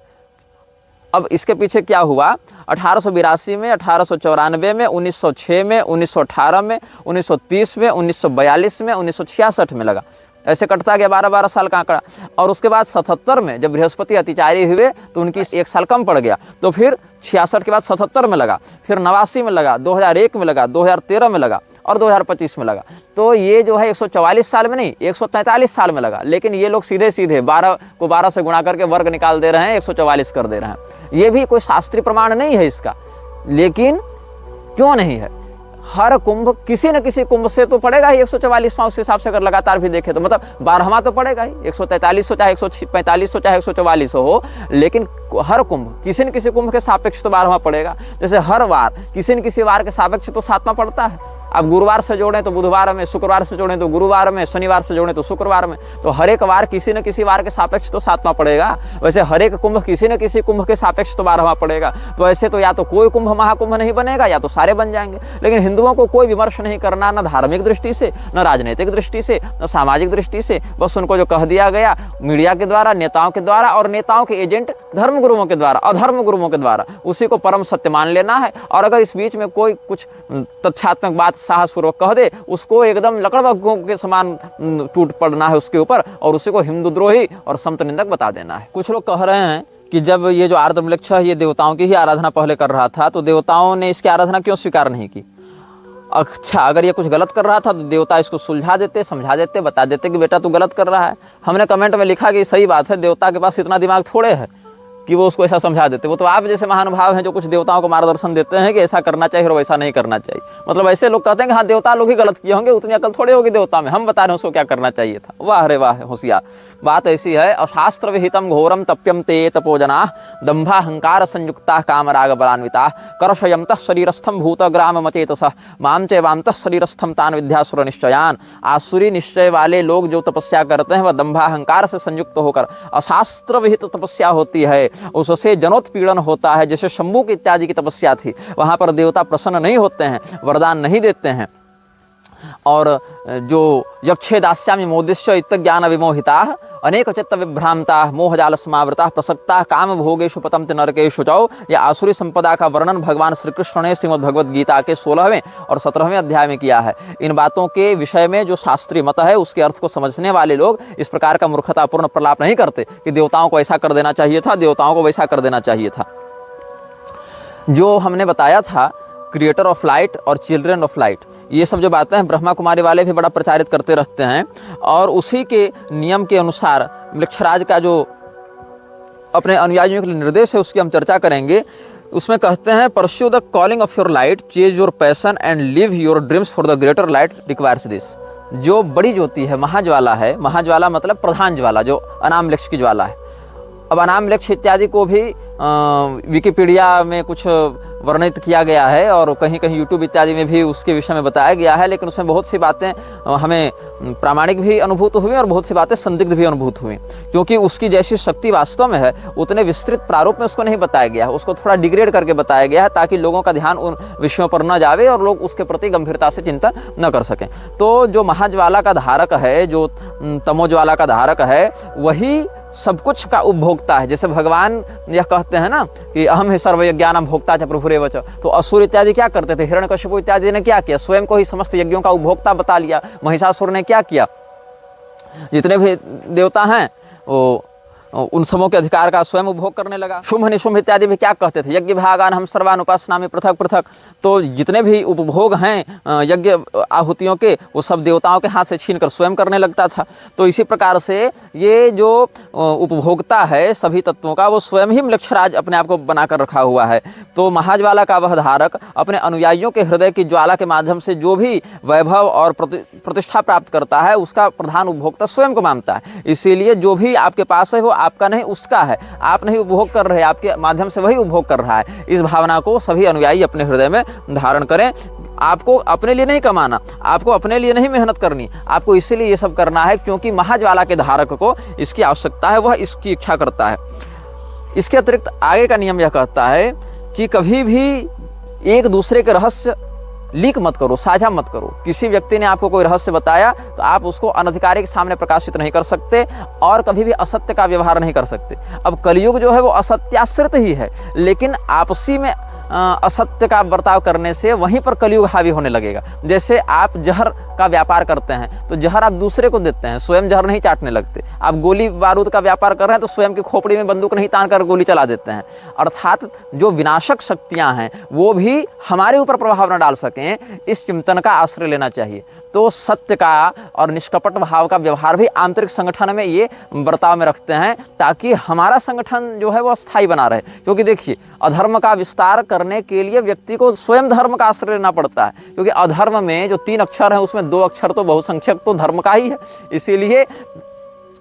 S1: अब इसके पीछे क्या हुआ? 1882 में, 1894 में, 1906 में, 1918 में, 1930 में, 1942 में, 1966 में लगा। ऐसे कटता गया 12-12 साल का आंकड़ा। और उसके बाद 77 में जब बृहस्पति अतिचारी हुए तो उनकी 1 साल कम पड़ गया, तो फिर 66 के बाद 77 में लगा, फिर 89 में लगा, 2001 में लगा, 2013 में लगा और 2025 में लगा। तो ये जो है 144 साल में नहीं, 143 साल में लगा। लेकिन ये लोग सीधे सीधे 12 को 12 से गुणा करके वर्ग निकाल दे रहे हैं, 144 कर दे रहे हैं। ये भी कोई शास्त्रीय प्रमाण नहीं है इसका। लेकिन क्यों नहीं है? हर कुंभ किसी न किसी कुंभ से तो पड़ेगा ही 144वां। उस हिसाब से अगर लगातार भी देखें तो मतलब 12वां तो पड़ेगा ही, 143 हो चाहे 145 हो चाहे 144 हो, लेकिन हर कुंभ किसी न किसी कुंभ के सापेक्ष तो 12वां पड़ेगा। जैसे हर वार किसी न किसी वार के सापेक्ष तो 7वां पड़ता है। अब गुरुवार से जोड़ें तो बुधवार में, शुक्रवार से जोड़ें तो गुरुवार में, शनिवार से जोड़ें तो शुक्रवार में। तो हर एक वार किसी न किसी वार के सापेक्ष तो 7वां पड़ेगा। वैसे हर एक कुंभ किसी न किसी कुंभ के सापेक्ष तो 12वां पड़ेगा। तो ऐसे तो या तो कोई कुंभ महाकुंभ नहीं बनेगा या तो सारे बन जाएंगे। लेकिन हिंदुओं को कोई विमर्श नहीं करना, न धार्मिक दृष्टि से, न राजनीतिक दृष्टि से, न सामाजिक दृष्टि से। बस उनको जो कह दिया गया मीडिया के द्वारा, नेताओं के द्वारा और नेताओं के एजेंट धर्म गुरुओं के द्वारा, अधर्म गुरुओं के द्वारा, उसी को परम सत्य मान लेना है। और अगर इस बीच में कोई कुछ तथ्यात्मक बात साहसपूर्वक कह दे, उसको एकदम लकड़बग्घों के समान टूट पड़ना है उसके ऊपर और उसी को हिंदुद्रोही और संत निंदक बता देना है। कुछ लोग कह रहे हैं कि जब ये जो आर्दमलक्ष है ये देवताओं की ही आराधना पहले कर रहा था, तो देवताओं ने इसकी आराधना क्यों स्वीकार नहीं की? अच्छा अगर ये कुछ गलत कर रहा था तो देवता इसको सुलझा देते, समझा देते, बता देते कि बेटा तू गलत कर रहा है। हमने कमेंट में लिखा कि सही बात है, देवता के पास इतना दिमाग थोड़े है कि वो उसको ऐसा समझा देते। वो तो आप जैसे महानुभाव हैं जो कुछ देवताओं को मार्गदर्शन देते हैं कि ऐसा करना चाहिए और वैसा नहीं करना चाहिए। मतलब ऐसे लोग कहते हैं कि हाँ देवता लोग ही गलत किए होंगे, उतनी अकल थोड़ी होगी देवता में, हम बता रहे हैं उसको क्या करना चाहिए था। वाह रे वाह, होशियार। बात ऐसी है, अशास्त्र विहितम घोरम तप्यम ते तपोजना दंभाहंकार संयुक्ता कामराग बलान्विता कर्षयंतः शरीरस्थम भूतग्राम मचेतसः माम चैवांतः शरीरस्थम तान विद्यासुर निश्चयान। आसुरी निश्चय वाले लोग जो तपस्या करते हैं वह दंभाहंकार से संयुक्त होकर अशास्त्र विहित तपस्या होती है, उससे जनोत्पीड़न होता है। जैसे शंभू की इत्यादि की तपस्या थी, वहाँ पर देवता प्रसन्न नहीं होते हैं, वरदान नहीं देते हैं। और जो यक्षे दास्यामि मोदिष्य इत ज्ञान विमोहिता अनेक चित्त विभ्रांता मोहजाल समावृता प्रसक्ता काम भोगेशु पतंत नरकेशु चौ। यह आसुरी संपदा का वर्णन भगवान श्री कृष्ण ने श्रीमद् भगवद गीता के 16वें और 17वें अध्याय में किया है। इन बातों के विषय में जो शास्त्रीय मत है उसके अर्थ को समझने वाले लोग इस प्रकार का मूर्खतापूर्ण प्रलाप नहीं करते कि देवताओं को ऐसा कर देना चाहिए था, देवताओं को वैसा कर देना चाहिए था। जो हमने बताया था क्रिएटर ऑफ लाइट और चिल्ड्रन ऑफ लाइट, ये सब जो बातें हैं ब्रह्मा कुमारी वाले भी बड़ा प्रचारित करते रहते हैं। और उसी के नियम के अनुसार मृक्षराज का जो अपने अनुयायियों के लिए निर्देश है उसकी हम चर्चा करेंगे। उसमें कहते हैं pursue the calling of your light, chase your passion and live your dreams for the greater light requires this. जो बड़ी ज्योति है, महाज्वाला है, महाज्वाला मतलब प्रधान ज्वाला, जो अनाम लक्ष्य की ज्वाला है। अब अनाम लक्ष्य इत्यादि को भी विकिपीडिया में कुछ वर्णित किया गया है और कहीं कहीं यूट्यूब इत्यादि में भी उसके विषय में बताया गया है, लेकिन उसमें बहुत सी बातें हमें प्रामाणिक भी अनुभूत हुई और बहुत सी बातें संदिग्ध भी अनुभूत हुई, क्योंकि उसकी जैसी शक्ति वास्तव में है उतने विस्तृत प्रारूप में उसको नहीं बताया गया है। उसको थोड़ा डिग्रेड करके बताया गया है ताकि लोगों का ध्यान उन विषयों पर न जावे और लोग उसके प्रति गंभीरता से चिंतन न कर सकें। तो जो महाज्वाला का धारक है, जो तमोज्वाला का धारक है, वही सब कुछ का उपभोक्ता है। जैसे भगवान यह कहते हैं ना कि अहम ही सर्वयज्ञानम भोक्ता च प्रभुरेव च। तो असुर इत्यादि क्या करते थे, हिरण्यकशिपु इत्यादि ने क्या किया, स्वयं को ही समस्त यज्ञों का उपभोक्ता बता लिया। महिषासुर ने क्या किया, जितने भी देवता हैं वो उन सबों के अधिकार का स्वयं उपभोग करने लगा। शुंभ निशुंभ इत्यादि भी क्या कहते थे, यज्ञ भागान हम सर्वान उपासनामि पृथक पृथक। तो जितने भी उपभोग हैं यज्ञ आहुतियों के, वो सब देवताओं के हाथ से छीन कर स्वयं करने लगता था। तो इसी प्रकार से ये जो उपभोक्ता है सभी तत्वों का, वो स्वयं ही मृक्षराज अपने आप को बनाकर रखा हुआ है। तो महाज्वाला का वह धारक अपने अनुयायियों के हृदय की ज्वाला के माध्यम से जो भी वैभव और प्रतिष्ठा प्राप्त करता है उसका प्रधान उपभोक्ता स्वयं को मानता है। इसीलिए जो भी आपके पास है वो आपका नहीं उसका है, आप नहीं उपभोग कर रहे, आपके माध्यम से वही उपभोग कर रहा है। इस भावना को सभी अनुयायी अपने हृदय में धारण करें। आपको अपने लिए नहीं कमाना, आपको अपने लिए नहीं मेहनत करनी, आपको इसीलिए ये सब करना है क्योंकि महाज्वाला के धारक को इसकी आवश्यकता है, वह इसकी इच्छा करता है। इसके अतिरिक्त आगे का नियम यह कहता है कि कभी भी एक दूसरे के रहस्य लीक मत करो, साझा मत करो। किसी व्यक्ति ने आपको कोई रहस्य बताया तो आप उसको अनधिकारी के सामने प्रकाशित नहीं कर सकते और कभी भी असत्य का व्यवहार नहीं कर सकते। अब कलयुग जो है वो असत्याश्रित ही है, लेकिन आपसी में असत्य का बर्ताव करने से वहीं पर कलयुग हावी होने लगेगा। जैसे आप जहर का व्यापार करते हैं तो जहर आप दूसरे को देते हैं, स्वयं जहर नहीं चाटने लगते। आप गोली बारूद का व्यापार कर रहे हैं तो स्वयं की खोपड़ी में बंदूक नहीं तान कर गोली चला देते हैं। अर्थात जो विनाशक शक्तियां हैं वो भी हमारे ऊपर प्रभाव न डाल सकें, इस चिंतन का आश्रय लेना चाहिए। तो सत्य का और निष्कपट भाव का व्यवहार भी आंतरिक संगठन में ये बर्ताव में रखते हैं ताकि हमारा संगठन जो है वो स्थायी बना रहे। क्योंकि देखिए अधर्म का विस्तार करने के लिए व्यक्ति को स्वयं धर्म का आश्रय लेना पड़ता है, क्योंकि अधर्म में जो 3 अक्षर हैं उसमें 2 अक्षर तो बहुसंख्यक तो धर्म का ही है। इसीलिए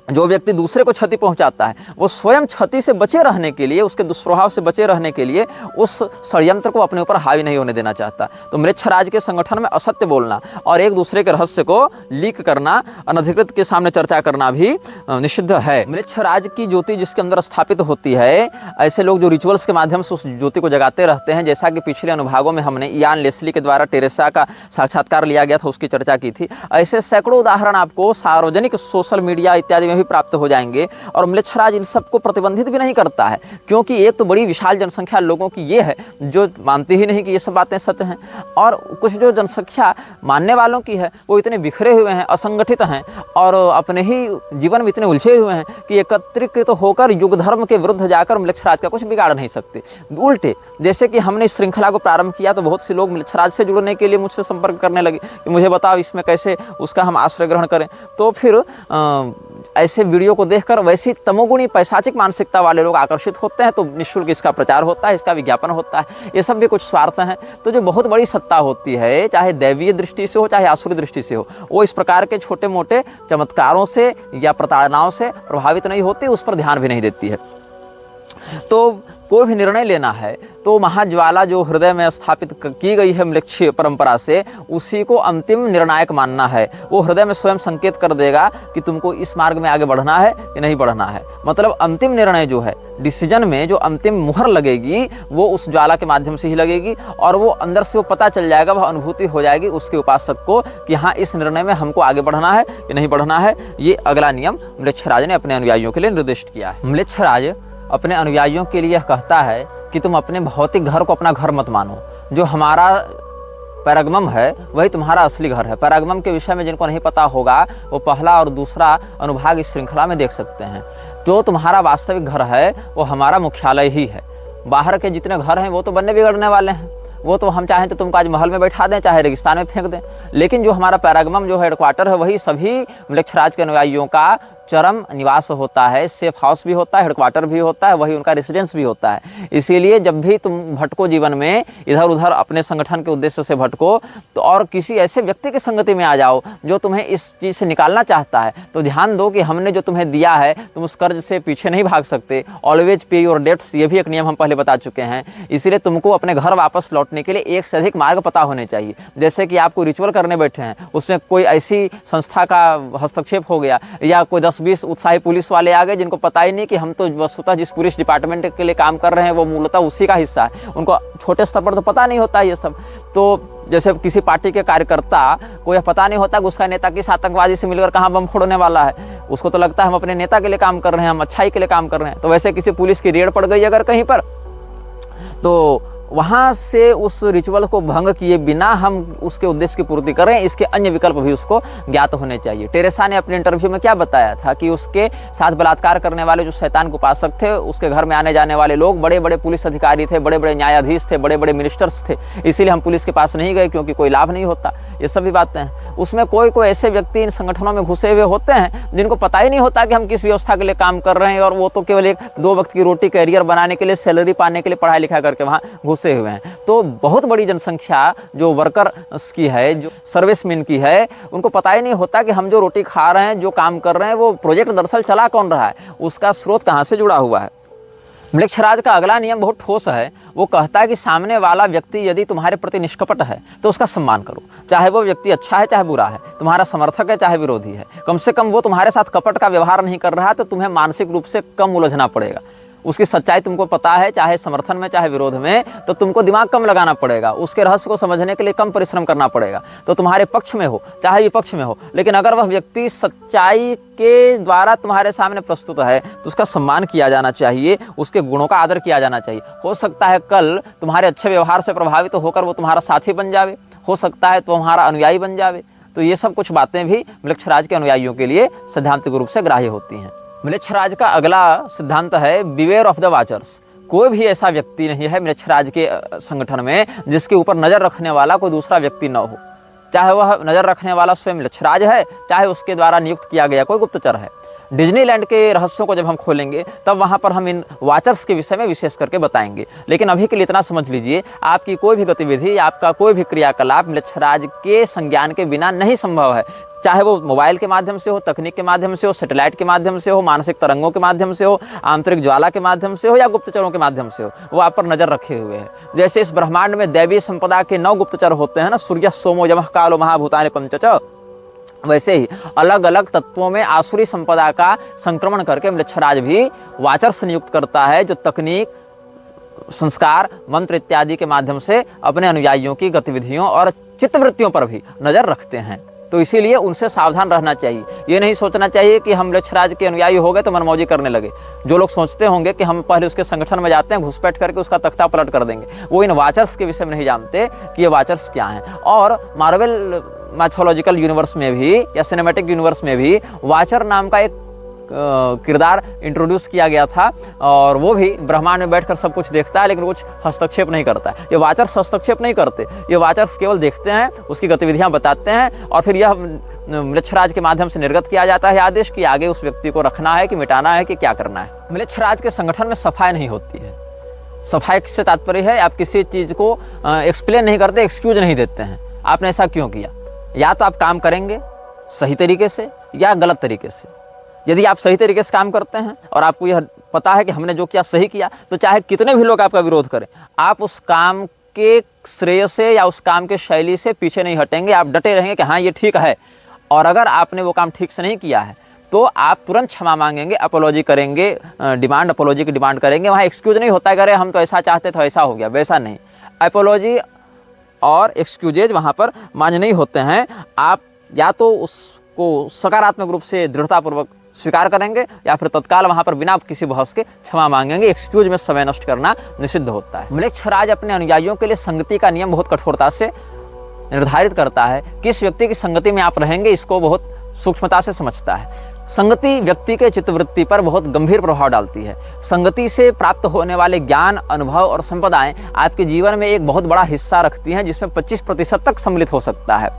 S1: जो व्यक्ति दूसरे को क्षति पहुंचाता है वो स्वयं क्षति से बचे रहने के लिए, उसके दुष्प्रभाव से बचे रहने के लिए उस षड्यंत्र को अपने ऊपर हावी नहीं होने देना चाहता। तो मृक्षराज के संगठन में असत्य बोलना और एक दूसरे के रहस्य को लीक करना, अनधिकृत के सामने चर्चा करना भी निषिद्ध है। मृक्षराज की ज्योति जिसके अंदर स्थापित होती है, ऐसे लोग जो रिचुअल्स के माध्यम से उस ज्योति को जगाते रहते हैं, जैसा कि पिछले अनुभागों में हमने इयान लेस्ली के द्वारा टेरेसा का साक्षात्कार लिया गया था उसकी चर्चा की थी। ऐसे सैकड़ों उदाहरण आपको सार्वजनिक सोशल मीडिया इत्यादि में भी प्राप्त हो जाएंगे। और म्लेच्छराज इन सबको प्रतिबंधित भी नहीं करता है, क्योंकि एक तो बड़ी विशाल जनसंख्या लोगों की ये है जो मानती ही नहीं कि ये सब बातें सच हैं, और कुछ जो जनसंख्या मानने वालों की है वो इतने बिखरे हुए हैं, असंगठित हैं और अपने ही जीवन में इतने उलझे हुए हैं कि एकत्रीकृत होकर युग धर्म के विरुद्ध जाकर म्लेच्छराज का कुछ बिगाड़ नहीं सकते। उल्टे, जैसे कि हमने इस श्रृंखला को प्रारंभ किया तो बहुत से लोग म्लेच्छराज से जुड़ने के लिए मुझसे संपर्क करने लगे कि मुझे बताओ इसमें कैसे उसका हम आश्रय ग्रहण करें। तो फिर ऐसे वीडियो को देखकर वैसी तमोगुणी पैशाचिक मानसिकता वाले लोग आकर्षित होते हैं, तो निःशुल्क इसका प्रचार होता है, इसका विज्ञापन होता है। ये सब भी कुछ स्वार्थ हैं। तो जो बहुत बड़ी सत्ता होती है, चाहे दैवीय दृष्टि से हो चाहे आसुरी दृष्टि से हो, वो इस प्रकार के छोटे मोटे चमत्कारों से या प्रताड़नाओं से प्रभावित नहीं होती, उस पर ध्यान भी नहीं देती है। तो कोई भी निर्णय लेना है तो महाज्वाला जो हृदय में स्थापित की गई है म्लेच्छ परंपरा से, उसी को अंतिम निर्णायक मानना है। वो हृदय में स्वयं संकेत कर देगा कि तुमको इस मार्ग में आगे बढ़ना है कि नहीं बढ़ना है। मतलब अंतिम निर्णय जो है, डिसीजन में जो अंतिम मुहर लगेगी वो उस ज्वाला के माध्यम से ही लगेगी, और वो अंदर से वो पता चल जाएगा, वह अनुभूति हो जाएगी उसके उपासक को कि हाँ, इस निर्णय में हमको आगे बढ़ना है कि नहीं बढ़ना है। ये अगला नियम म्लेच्छराज ने अपने अनुयायियों के लिए निर्दिष्ट किया है। म्लेच्छराज अपने अनुयायियों के लिए कहता है कि तुम अपने भौतिक घर को अपना घर मत मानो। जो हमारा पैरागमम है वही तुम्हारा असली घर है। पैरागमम के विषय में जिनको नहीं पता होगा वो पहला और दूसरा अनुभाग इस श्रृंखला में देख सकते हैं। जो तुम्हारा वास्तविक घर है वो हमारा मुख्यालय ही है। बाहर के जितने घर हैं वो तो बनने बिगड़ने वाले हैं, वो तो हम चाहें तो तुमको आज महल में बैठा दें, चाहे रेगिस्तान में फेंक दें। लेकिन जो हमारा पैरागमम जो हेडक्वार्टर है वही सभी म्लेच्छराज के अनुयायियों का चरम निवास होता है, सेफ हाउस भी होता है, हेडक्वार्टर भी होता है, वही उनका रेसिडेंस भी होता है। इसीलिए जब भी तुम भटको जीवन में, इधर उधर अपने संगठन के उद्देश्य से भटको, तो और किसी ऐसे व्यक्ति की संगति में आ जाओ जो तुम्हें इस चीज़ से निकालना चाहता है, तो ध्यान दो कि हमने जो तुम्हें दिया है तुम उस कर्ज से पीछे नहीं भाग सकते। ऑलवेज पे योर डेट्स, ये भी एक नियम हम पहले बता चुके हैं। इसीलिए तुमको अपने घर वापस लौटने के लिए एक से अधिक मार्ग पता होने चाहिए। जैसे कि आपको रिचुअल करने बैठे हैं, उसमें कोई ऐसी संस्था का हस्तक्षेप हो गया या कोई 10-20 उत्साही पुलिस वाले आ गए जिनको पता ही नहीं कि हम तो वस्तुतः जिस पुलिस डिपार्टमेंट के लिए काम कर रहे हैं वो मूलतः उसी का हिस्सा है। उनको छोटे स्तर पर तो पता नहीं होता ये सब। तो जैसे किसी पार्टी के कार्यकर्ता को यह पता नहीं होता कि उसका नेता किस आतंकवादी से मिलकर कहाँ बम फोड़ने वाला है, उसको तो लगता है हम अपने नेता के लिए काम कर रहे हैं, हम अच्छाई के लिए काम कर रहे हैं। तो वैसे किसी पुलिस की रेड पड़ गई अगर कहीं पर, तो वहाँ से उस रिचुअल को भंग किए बिना हम उसके उद्देश्य की पूर्ति करें, इसके अन्य विकल्प भी उसको ज्ञात होने चाहिए। टेरेसा ने अपने इंटरव्यू में क्या बताया था कि उसके साथ बलात्कार करने वाले जो शैतान के उपासक थे, उसके घर में आने जाने वाले लोग बड़े बड़े पुलिस अधिकारी थे, बड़े बड़े न्यायाधीश थे, बड़े बड़े मिनिस्टर्स थे, इसीलिए हम पुलिस के पास नहीं गए क्योंकि कोई लाभ नहीं होता। ये सभी बातें हैं। उसमें कोई कोई ऐसे व्यक्ति इन संगठनों में घुसे हुए होते हैं जिनको पता ही नहीं होता कि हम किस व्यवस्था के लिए काम कर रहे हैं, और वो तो केवल एक 2 वक्त की रोटी, कैरियर बनाने के लिए, सैलरी पाने के लिए पढ़ाई लिखा करके वहाँ घुसे हुए हैं। तो बहुत बड़ी जनसंख्या जो वर्कर्स की है, जो सर्विसमैन की है, उनको पता ही नहीं होता कि हम जो रोटी खा रहे हैं, जो काम कर रहे हैं, वो प्रोजेक्ट दरअसल चला कौन रहा है, उसका स्रोत कहाँ से जुड़ा हुआ है। म्लेच्छराज का अगला नियम बहुत ठोस है। वो कहता है कि सामने वाला व्यक्ति यदि तुम्हारे प्रति निष्कपट है तो उसका सम्मान करो, चाहे वो व्यक्ति अच्छा है चाहे बुरा है, तुम्हारा समर्थक है चाहे विरोधी है। कम से कम वो तुम्हारे साथ कपट का व्यवहार नहीं कर रहा है तो तुम्हें मानसिक रूप से कम उलझना पड़ेगा। उसकी सच्चाई तुमको पता है, चाहे समर्थन में चाहे विरोध में, तो तुमको दिमाग कम लगाना पड़ेगा, उसके रहस्य को समझने के लिए कम परिश्रम करना पड़ेगा। तो तुम्हारे पक्ष में हो चाहे विपक्ष में हो, लेकिन अगर वह व्यक्ति सच्चाई के द्वारा तुम्हारे सामने प्रस्तुत है तो उसका सम्मान किया जाना चाहिए, उसके गुणों का आदर किया जाना चाहिए। हो सकता है कल तुम्हारे अच्छे व्यवहार से प्रभावित होकर वो तुम्हारा साथी बन जावे, हो सकता है तुम्हारा अनुयायी बन जावे। तो ये सब कुछ बातें भी म्लेच्छराज के अनुयायियों के लिए सैद्धांतिक रूप से ग्राह्य होती हैं। म्लेच्छराज का अगला सिद्धांत है बिवेयर ऑफ द वाचर्स। कोई भी ऐसा व्यक्ति नहीं है म्लेच्छराज के संगठन में जिसके ऊपर नज़र रखने वाला कोई दूसरा व्यक्ति न हो, चाहे वह नज़र रखने वाला स्वयं म्लेच्छराज है, चाहे उसके द्वारा नियुक्त किया गया कोई गुप्तचर है। डिज्नीलैंड के रहस्यों को जब हम खोलेंगे तब वहाँ पर हम इन वाचर्स के विषय में विशेष करके बताएंगे। लेकिन अभी के लिए इतना समझ लीजिए, आपकी कोई भी गतिविधि, आपका कोई भी क्रियाकलाप म्लेच्छराज के संज्ञान के बिना नहीं संभव है। चाहे वो मोबाइल के माध्यम से हो, तकनीक के माध्यम से हो, सैटेलाइट के माध्यम से हो, मानसिक तरंगों के माध्यम से हो, आंतरिक ज्वाला के माध्यम से हो, या गुप्तचरों के माध्यम से हो, वो आप पर नजर रखे हुए हैं। जैसे इस ब्रह्मांड में दैवीय संपदा के 9 गुप्तचर होते हैं ना, सूर्य, सोमो, यमः, कालो, महाभूतानि पंचच, वैसे ही अलग अलग तत्वों में आसुरी संपदा का संक्रमण करके म्लेच्छराज भी वाचर्स नियुक्त करता है, जो तकनीक, संस्कार, मंत्र इत्यादि के माध्यम से अपने अनुयायियों की गतिविधियों और चित्तवृत्तियों पर भी नजर रखते हैं। तो इसीलिए उनसे सावधान रहना चाहिए। ये नहीं सोचना चाहिए कि हम म्लेच्छराज के अनुयायी हो गए तो मनमौजी करने लगे। जो लोग सोचते होंगे कि हम पहले उसके संगठन में जाते हैं, घुसपैठ करके उसका तख्ता पलट कर देंगे, वो इन वाचर्स के विषय में नहीं जानते कि ये वाचर्स क्या हैं। और मार्वल मैथोलॉजिकल यूनिवर्स में भी या सिनेमैटिक यूनिवर्स में भी वाचर नाम का एक किरदार इंट्रोड्यूस किया गया था, और वो भी ब्रह्मांड में बैठकर सब कुछ देखता है लेकिन कुछ हस्तक्षेप नहीं करता है। ये वाचर्स हस्तक्षेप नहीं करते, ये वाचर्स केवल देखते हैं, उसकी गतिविधियां बताते हैं, और फिर यह म्लेच्छराज के माध्यम से निर्गत किया जाता है आदेश कि आगे उस व्यक्ति को रखना है कि मिटाना है कि क्या करना है। म्लेच्छराज के संगठन में सफाई नहीं होती है। सफाई से तात्पर्य है आप किसी चीज़ को एक्सप्लेन नहीं करते, एक्सक्यूज नहीं देते हैं, आपने ऐसा क्यों किया। या तो आप काम करेंगे सही तरीके से या गलत तरीके से। यदि आप सही तरीके से काम करते हैं और आपको यह पता है कि हमने जो किया सही किया, तो चाहे कितने भी लोग आपका विरोध करें, आप उस काम के श्रेय से या उस काम के शैली से पीछे नहीं हटेंगे, आप डटे रहेंगे कि हाँ ये ठीक है। और अगर आपने वो काम ठीक से नहीं किया है तो आप तुरंत क्षमा मांगेंगे, अपोलॉजी करेंगे, अपोलॉजी की डिमांड करेंगे। वहाँ एक्सक्यूज नहीं होता है अरे हम तो ऐसा चाहते तो ऐसा हो गया, वैसा नहीं। अपोलॉजी और एक्सक्यूजेज वहाँ पर मान्य नहीं होते हैं। आप या तो उसको सकारात्मक रूप से दृढ़तापूर्वक स्वीकार करेंगे या फिर तत्काल वहां पर बिना किसी बहस के क्षमा मांगेंगे। एक्सक्यूज में समय नष्ट करना निषिद्ध होता है। म्लेच्छराज अपने अनुयायियों के लिए संगति का नियम बहुत कठोरता से निर्धारित करता है। किस व्यक्ति की संगति में आप रहेंगे इसको बहुत सूक्ष्मता से समझता है। संगति व्यक्ति के चित्तवृत्ति पर बहुत गंभीर प्रभाव डालती है। संगति से प्राप्त होने वाले ज्ञान, अनुभव और संपदाएं आपके जीवन में एक बहुत बड़ा हिस्सा रखती हैं, जिसमें 25% तक सम्मिलित हो सकता है।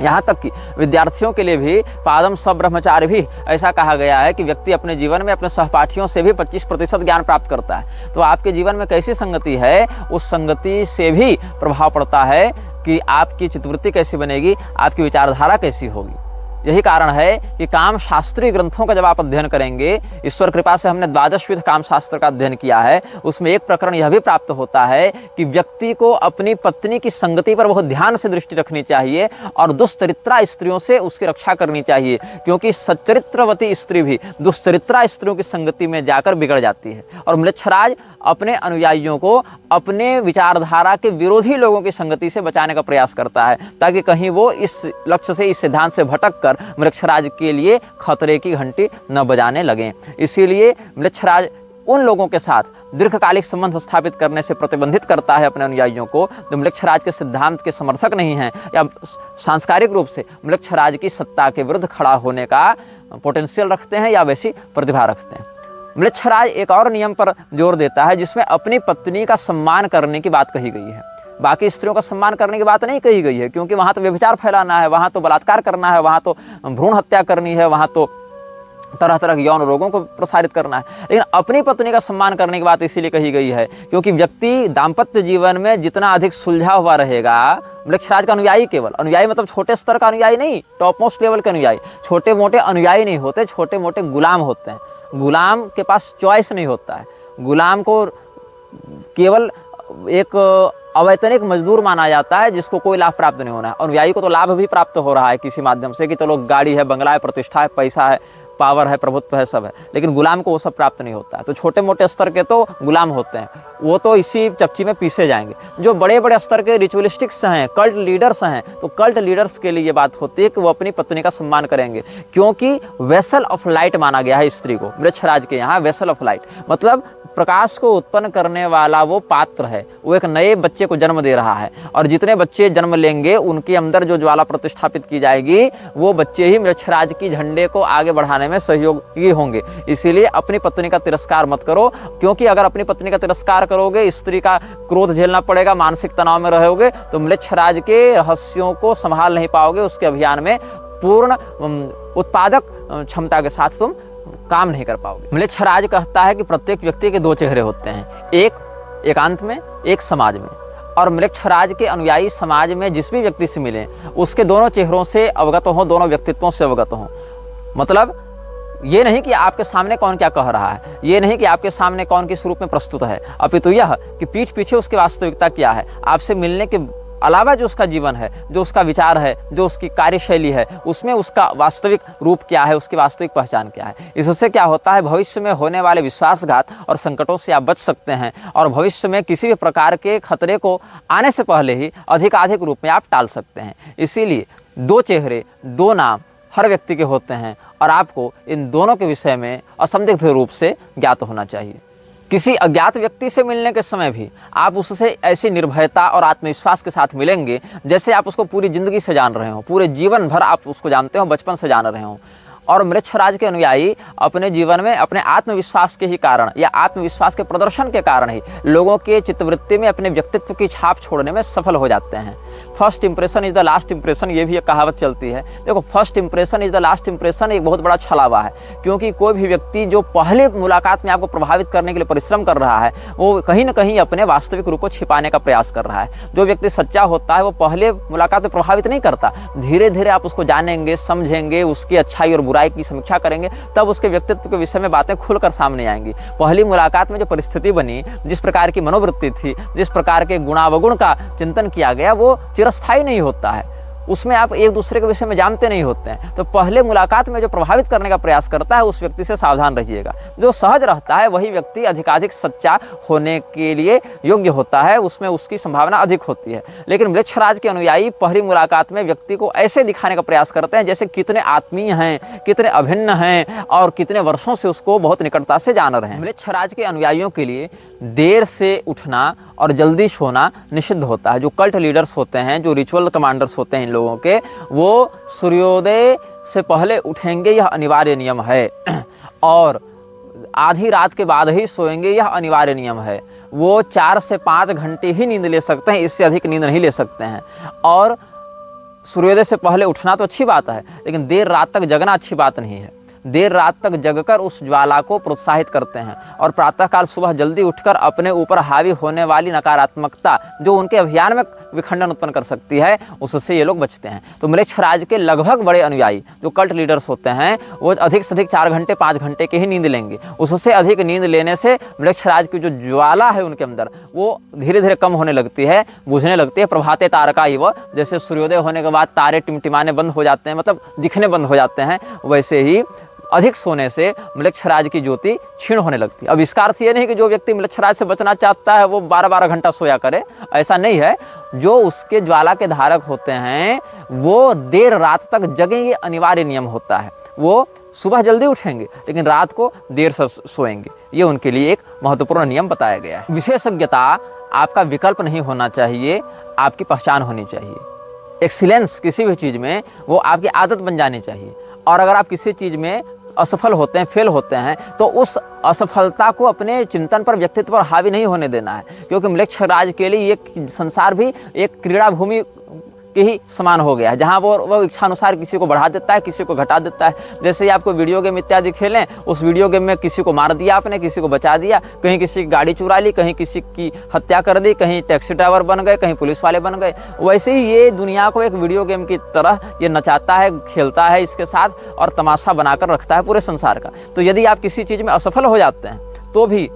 S1: यहाँ तक कि विद्यार्थियों के लिए भी पादम सब्रह्मचार्य भी ऐसा कहा गया है कि व्यक्ति अपने जीवन में अपने सहपाठियों से भी 25% ज्ञान प्राप्त करता है। तो आपके जीवन में कैसी संगति है, उस संगति से भी प्रभाव पड़ता है कि आपकी चित्तवृत्ति कैसी बनेगी, आपकी विचारधारा कैसी होगी। यही कारण है कि काम शास्त्रीय ग्रंथों का जब आप अध्ययन करेंगे, ईश्वर कृपा से हमने 12 विध काम शास्त्र का अध्ययन किया है, उसमें एक प्रकरण यह भी प्राप्त होता है कि व्यक्ति को अपनी पत्नी की संगति पर बहुत ध्यान से दृष्टि रखनी चाहिए और दुष्चरित्रा स्त्रियों से उसकी रक्षा करनी चाहिए, क्योंकि सच्चरित्रवती स्त्री भी दुष्चरित्रा स्त्रियों की संगति में जाकर बिगड़ जाती है। और म्लेच्छराज अपने अनुयायियों को अपने विचारधारा के विरोधी लोगों की संगति से बचाने का प्रयास करता है, ताकि कहीं वो इस लक्ष्य से, इस सिद्धांत से भटक कर म्लेच्छराज के लिए खतरे की घंटी न बजाने लगें। इसीलिए म्लेच्छराज उन लोगों के साथ दीर्घकालिक संबंध स्थापित करने से प्रतिबंधित करता है अपने अनुयायियों को जो म्लेच्छराज के सिद्धांत के समर्थक नहीं हैं या सांस्कारिक रूप से म्लेच्छराज की सत्ता के विरुद्ध खड़ा होने का पोटेंशियल रखते हैं या वैसी प्रतिभा रखते हैं। म्लेच्छराज एक और नियम पर जोर देता है जिसमें अपनी पत्नी का सम्मान करने की बात कही गई है। बाकी स्त्रियों का सम्मान करने की बात नहीं कही गई है, क्योंकि वहाँ तो व्यभिचार फैलाना है, वहाँ तो बलात्कार करना है, वहाँ तो भ्रूण हत्या करनी है, वहाँ तो तरह तरह के यौन रोगों को प्रसारित करना है। लेकिन अपनी पत्नी का सम्मान करने की बात इसीलिए कही गई है क्योंकि व्यक्ति दाम्पत्य जीवन में जितना अधिक सुलझा हुआ रहेगा, म्लेच्छराज का अनुयायी, केवल अनुयायी मतलब छोटे स्तर का अनुयायी नहीं, टॉप मोस्ट लेवल के अनुयायी, छोटे मोटे अनुयायी नहीं होते, छोटे मोटे गुलाम होते हैं। गुलाम के पास चॉइस नहीं होता है, गुलाम को केवल एक अवैतनिक मजदूर माना जाता है जिसको कोई लाभ प्राप्त नहीं होना है। अनुयायी को तो लाभ भी प्राप्त हो रहा है किसी माध्यम से कि चलो गाड़ी है, बंगला है, प्रतिष्ठा है, पैसा है, पावर है, प्रभुत्व है, सब है, लेकिन गुलाम को वो सब प्राप्त नहीं होता है। तो छोटे मोटे स्तर के तो गुलाम होते हैं, वो तो इसी चक्की में पीसे जाएंगे। जो बड़े बड़े स्तर के रिचुअलिस्टिक्स हैं, कल्ट लीडर्स हैं, तो कल्ट लीडर्स के लिए ये बात होती है कि वो अपनी पत्नी का सम्मान करेंगे, क्योंकि वेसल ऑफ लाइट माना गया है स्त्री को। म्लेच्छराज के यहाँ वेसल ऑफ लाइट मतलब प्रकाश को उत्पन्न करने वाला वो पात्र है, वो एक नए बच्चे को जन्म दे रहा है, और जितने बच्चे जन्म लेंगे उनके अंदर जो ज्वाला प्रतिष्ठापित की जाएगी वो बच्चे ही म्लेच्छराज की झंडे को आगे बढ़ाने में सहयोगी होंगे। इसीलिए अपनी पत्नी का तिरस्कार मत करो, क्योंकि अगर अपनी पत्नी का तिरस्कार करोगे, स्त्री का क्रोध झेलना पड़ेगा, मानसिक तनाव में रहोगे, तो म्लेच्छराज के रहस्यों को संभाल नहीं पाओगे, उसके अभियान में पूर्ण उत्पादक क्षमता के साथ तुम काम नहीं कर पाओगे। म्लेच्छराज कहता है कि प्रत्येक व्यक्ति के दो चेहरे होते हैं, एक एकांत में, एक समाज में। और म्लेच्छराज के अनुयायी समाज में जिस भी व्यक्ति से मिले उसके दोनों चेहरों से अवगत हो, दोनों व्यक्तित्वों से अवगत हो। मतलब ये नहीं कि आपके सामने कौन क्या कह रहा है, ये नहीं कि आपके सामने कौन किस रूप में प्रस्तुत है, अपितु यह कि पीठ पीछे उसकी वास्तविकता क्या है, आपसे मिलने के अलावा जो उसका जीवन है, जो उसका विचार है, जो उसकी कार्यशैली है, उसमें उसका वास्तविक रूप क्या है, उसकी वास्तविक पहचान क्या है। इससे क्या होता है, भविष्य में होने वाले विश्वासघात और संकटों से आप बच सकते हैं और भविष्य में किसी भी प्रकार के खतरे को आने से पहले ही अधिकाधिक रूप में आप टाल सकते हैं। इसीलिए दो चेहरे, दो नाम हर व्यक्ति के होते हैं और आपको इन दोनों के विषय में असंदिग्ध रूप से ज्ञात होना चाहिए। किसी अज्ञात व्यक्ति से मिलने के समय भी आप उससे ऐसी निर्भयता और आत्मविश्वास के साथ मिलेंगे जैसे आप उसको पूरी ज़िंदगी से जान रहे हो, पूरे जीवन भर आप उसको जानते हो, बचपन से जान रहे हो। और मृच्छराज के अनुयायी अपने जीवन में अपने आत्मविश्वास के ही कारण या आत्मविश्वास के प्रदर्शन के कारण ही लोगों के चित्तवृत्ति में अपने व्यक्तित्व की छाप छोड़ने में सफल हो जाते हैं। First impression is the last impression, ये भी एक कहावत चलती है। देखो, first impression is the last impression एक बहुत बड़ा छलावा है, क्योंकि कोई भी व्यक्ति जो पहले मुलाकात में आपको प्रभावित करने के लिए परिश्रम कर रहा है वो कहीं ना कहीं अपने वास्तविक रूप को छिपाने का प्रयास कर रहा है। जो व्यक्ति सच्चा होता है वो पहले मुलाकात में प्रभावित नहीं करता, धीरे धीरे आप उसको जानेंगे, समझेंगे, उसकी अच्छाई और बुराई की समीक्षा करेंगे, तब उसके व्यक्तित्व के विषय में बातें खुलकर सामने आएंगी। पहली मुलाकात में जो परिस्थिति बनी, जिस प्रकार की मनोवृत्ति थी, जिस प्रकार के गुणावगुण का चिंतन किया गया, वो चिरस्थायी नहीं होता है। उसमें आप एक दूसरे के विषय में जानते नहीं होते हैं। तो पहले मुलाकात में जो प्रभावित करने का प्रयास करता है उस व्यक्ति से सावधान रहिएगा। जो सहज रहता है वही व्यक्ति अधिकाधिक सच्चा होने के लिए योग्य होता है, उसमें उसकी संभावना अधिक होती है। लेकिन वृक्षराज के अनुयायी पहली मुलाकात में व्यक्ति को ऐसे दिखाने का प्रयास करते हैं जैसे कितने आत्मीय हैं, कितने अभिन्न हैं और कितने वर्षों से उसको बहुत निकटता से जान रहे हैं। वृक्षराज के अनुयायियों के लिए देर से उठना और जल्दी सोना निषिद्ध होता है। जो कल्ट लीडर्स होते हैं, जो रिचुअल कमांडर्स होते हैं इन लोगों के, वो सूर्योदय से पहले उठेंगे, यह अनिवार्य नियम है। और आधी रात के बाद ही सोएंगे, यह अनिवार्य नियम है। वो 4 से 5 घंटे ही नींद ले सकते हैं, इससे अधिक नींद नहीं ले सकते हैं। और सूर्योदय से पहले उठना तो अच्छी बात है, लेकिन देर रात तक जगना अच्छी बात नहीं है। देर रात तक जगकर उस ज्वाला को प्रोत्साहित करते हैं और प्रातःकाल सुबह जल्दी उठकर अपने ऊपर हावी होने वाली नकारात्मकता जो उनके अभियान में विखंडन उत्पन्न कर सकती है, उससे ये लोग बचते हैं। तो वृक्षराज के लगभग बड़े अनुयायी जो कल्ट लीडर्स होते हैं वो अधिक से अधिक 4 घंटे 5 घंटे की ही नींद लेंगे। उससे अधिक नींद लेने से वृक्षराज की जो ज्वाला है उनके अंदर वो धीरे धीरे कम होने लगती है, बुझने लगती है। प्रभाते तारका इव, जैसे सूर्योदय होने के बाद तारे टिमटिमाने बंद हो जाते हैं, मतलब दिखने बंद हो जाते हैं, वैसे ही अधिक सोने से मृक्षराज की ज्योति क्षीण होने लगती है। अब इसका अर्थ ये नहीं कि जो व्यक्ति मृक्षराज से बचना चाहता है वो 12-12 घंटा सोया करे, ऐसा नहीं है। जो उसके ज्वाला के धारक होते हैं वो देर रात तक जगेंगे, अनिवार्य नियम होता है। वो सुबह जल्दी उठेंगे लेकिन रात को देर से सोएंगे, ये उनके लिए एक महत्वपूर्ण नियम बताया गया है। विशेषज्ञता आपका विकल्प नहीं होना चाहिए, आपकी पहचान होनी चाहिए। एक्सीलेंस किसी भी चीज़ में वो आपकी आदत बन जानी चाहिए। और अगर आप किसी चीज़ में असफल होते हैं, फेल होते हैं, तो उस असफलता को अपने चिंतन पर, व्यक्तित्व पर हावी नहीं होने देना है। क्योंकि मृक्षराज के लिए ये संसार भी एक क्रीड़ा भूमि के ही समान हो गया है, जहाँ वो इच्छानुसार किसी को बढ़ा देता है, किसी को घटा देता है। जैसे ही आपको वीडियो गेम इत्यादि खेलें, उस वीडियो गेम में किसी को मार दिया आपने, किसी को बचा दिया, कहीं किसी की गाड़ी चुरा ली, कहीं किसी की हत्या कर दी, कहीं टैक्सी ड्राइवर बन गए, कहीं पुलिस वाले बन गए। वैसे ही ये दुनिया को एक वीडियो गेम की तरह ये नचाता है, खेलता है इसके साथ और तमाशा बनाकर रखता है पूरे संसार का। तो यदि आप किसी चीज़ में असफल हो जाते हैं तो भी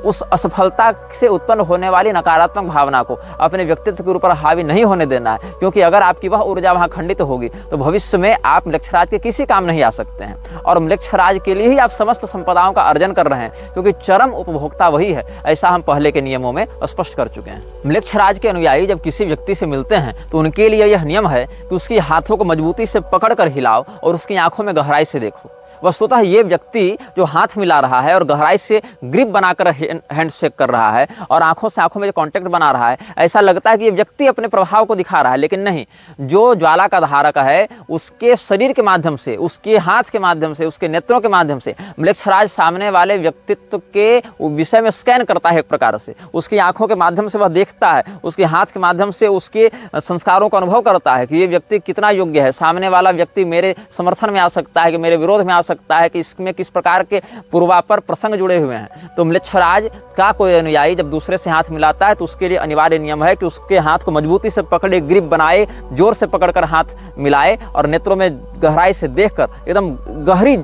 S1: उस असफलता से उत्पन्न होने वाली नकारात्मक भावना को अपने व्यक्तित्व के ऊपर हावी नहीं होने देना है। क्योंकि अगर आपकी वह ऊर्जा वहाँ खंडित होगी तो भविष्य में आप मृक्षराज के किसी काम नहीं आ सकते हैं। और मृक्षराज के लिए ही आप समस्त संपदाओं का अर्जन कर रहे हैं, क्योंकि चरम उपभोक्ता वही है। ऐसा हम पहले के नियमों में स्पष्ट कर चुके हैं। मृक्षराज के अनुयायी जब किसी व्यक्ति से मिलते हैं तो उनके लिए यह नियम है कि उसकी हाथों को मजबूती से पकड़ कर हिलाओ और उसकी आंखों में गहराई से देखो। वस्तुतः ये व्यक्ति जो हाथ मिला रहा है और गहराई से ग्रिप बनाकर हैंड शेक कर रहा है और आंखों से आंखों में जो कांटेक्ट बना रहा है, ऐसा लगता है कि ये व्यक्ति अपने प्रभाव को दिखा रहा है, लेकिन नहीं। जो ज्वाला का धारक है उसके शरीर के माध्यम से, उसके हाथ के माध्यम से, उसके नेत्रों के माध्यम से मृक्षराज सामने वाले व्यक्तित्व के विषय में स्कैन करता है। एक प्रकार से उसकी आंखों के माध्यम से वह देखता है, उसके हाथ के माध्यम से उसके संस्कारों का अनुभव करता है कि ये व्यक्ति कितना योग्य है, सामने वाला व्यक्ति मेरे समर्थन में आ सकता है कि मेरे विरोध में आ सकता है, कि इसमें किस प्रकार के पूर्वापर प्रसंग जुड़े हुए हैं। तो मृक्षराज का कोई अनुयायी जब दूसरे से हाथ मिलाता है तो उसके लिए अनिवार्य नियम है कि उसके हाथ को मजबूती से पकड़े, ग्रिप बनाए, जोर से पकड़कर हाथ मिलाए और नेत्रों में गहराई से देखकर एकदम गहरी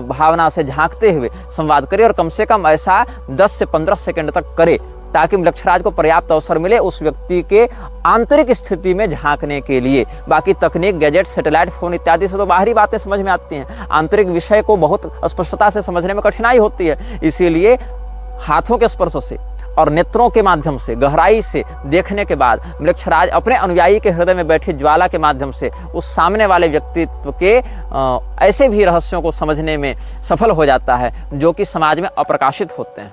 S1: भावना से झांकते हुए संवाद करे। और कम से कम ऐसा 10 से 15 सेकंड तक करे ताकि मृक्षराज को पर्याप्त अवसर मिले उस व्यक्ति के आंतरिक स्थिति में झांकने के लिए। बाकी तकनीक, गैजेट, सैटेलाइट फोन इत्यादि से तो बाहरी बातें समझ में आती हैं, आंतरिक विषय को बहुत स्पष्टता से समझने में कठिनाई होती है। इसीलिए हाथों के स्पर्श से और नेत्रों के माध्यम से गहराई से देखने के बाद मृक्षराज अपने अनुयायी के हृदय में बैठी ज्वाला के माध्यम से उस सामने वाले व्यक्तित्व के ऐसे भी रहस्यों को समझने में सफल हो जाता है जो कि समाज में अप्रकाशित होते हैं।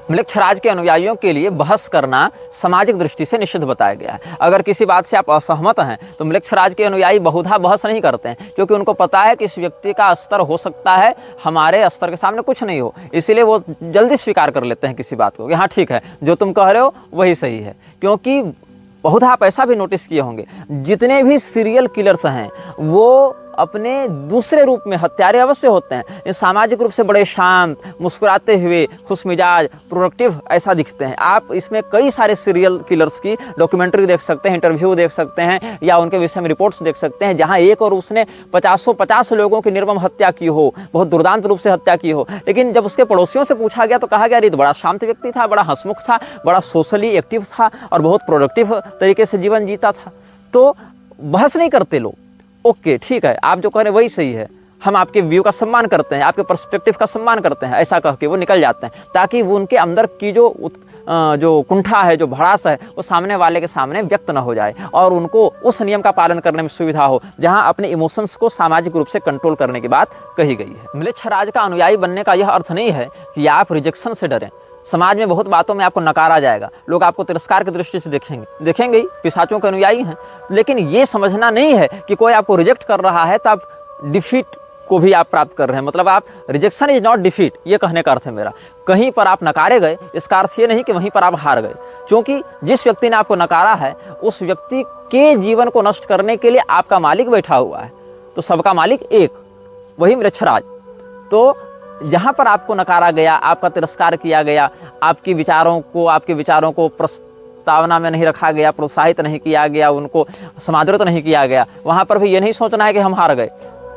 S1: मृक्षराज के अनुयायियों के लिए बहस करना सामाजिक दृष्टि से निषिद्ध बताया गया है। अगर किसी बात से आप असहमत हैं तो मृक्षराज के अनुयायी बहुधा बहस नहीं करते हैं, क्योंकि उनको पता है कि इस व्यक्ति का स्तर हो सकता है हमारे स्तर के सामने कुछ नहीं हो, इसीलिए वो जल्दी स्वीकार कर लेते हैं किसी बात को कि हाँ ठीक है, जो तुम कह रहे हो वही सही है। क्योंकि बहुधा आप ऐसा भी नोटिस किए होंगे, जितने भी सीरियल किलर्स हैं वो अपने दूसरे रूप में हत्यारे अवश्य होते हैं, ये सामाजिक रूप से बड़े शांत, मुस्कुराते हुए, खुशमिजाज, प्रोडक्टिव ऐसा दिखते हैं। आप इसमें कई सारे सीरियल किलर्स की डॉक्यूमेंट्री देख सकते हैं, इंटरव्यू देख सकते हैं या उनके विषय में रिपोर्ट्स देख सकते हैं, जहां एक और उसने 50 लोगों की निर्मम हत्या की हो, बहुत दुर्दांत रूप से हत्या की हो, लेकिन जब उसके पड़ोसियों से पूछा गया तो कहा गया ये तो बड़ा शांत व्यक्ति था, बड़ा हंसमुख था, बड़ा सोशली एक्टिव था और बहुत प्रोडक्टिव तरीके से जीवन जीता था। तो बहस नहीं करते लोग, ओके ठीक है, आप जो कह रहे हैं वही सही है, हम आपके व्यू का सम्मान करते हैं, आपके पर्सपेक्टिव का सम्मान करते हैं, ऐसा कह के वो निकल जाते हैं, ताकि वो उनके अंदर की जो कुंठा है, जो भड़ास है, वो सामने वाले के सामने व्यक्त न हो जाए और उनको उस नियम का पालन करने में सुविधा हो जहां अपने इमोशंस को सामाजिक रूप से कंट्रोल करने की बात कही गई है। मृक्षराज का अनुयायी बनने का यह अर्थ नहीं है कि आप रिजेक्शन से डरें। समाज में बहुत बातों में आपको नकारा जाएगा, लोग आपको तिरस्कार की दृष्टि से देखेंगे ही, पिशाचों के अनुयायी हैं, लेकिन ये समझना नहीं है कि कोई आपको रिजेक्ट कर रहा है तो आप डिफीट को भी आप प्राप्त कर रहे हैं। मतलब आप रिजेक्शन इज नॉट डिफीट, ये कहने का अर्थ है मेरा। कहीं पर आप नकारे गए, इसका अर्थ ये नहीं कि वहीं पर आप हार गए, क्योंकि जिस व्यक्ति ने आपको नकारा है उस व्यक्ति के जीवन को नष्ट करने के लिए आपका मालिक बैठा हुआ है। तो सबका मालिक एक, वही मृक्षराज। तो जहाँ पर आपको नकारा गया, आपका तिरस्कार किया गया, आपके विचारों को प्रस्तावना में नहीं रखा गया, प्रोत्साहित नहीं किया गया, उनको समादृत नहीं किया गया, वहाँ पर भी ये नहीं सोचना है कि हम हार गए,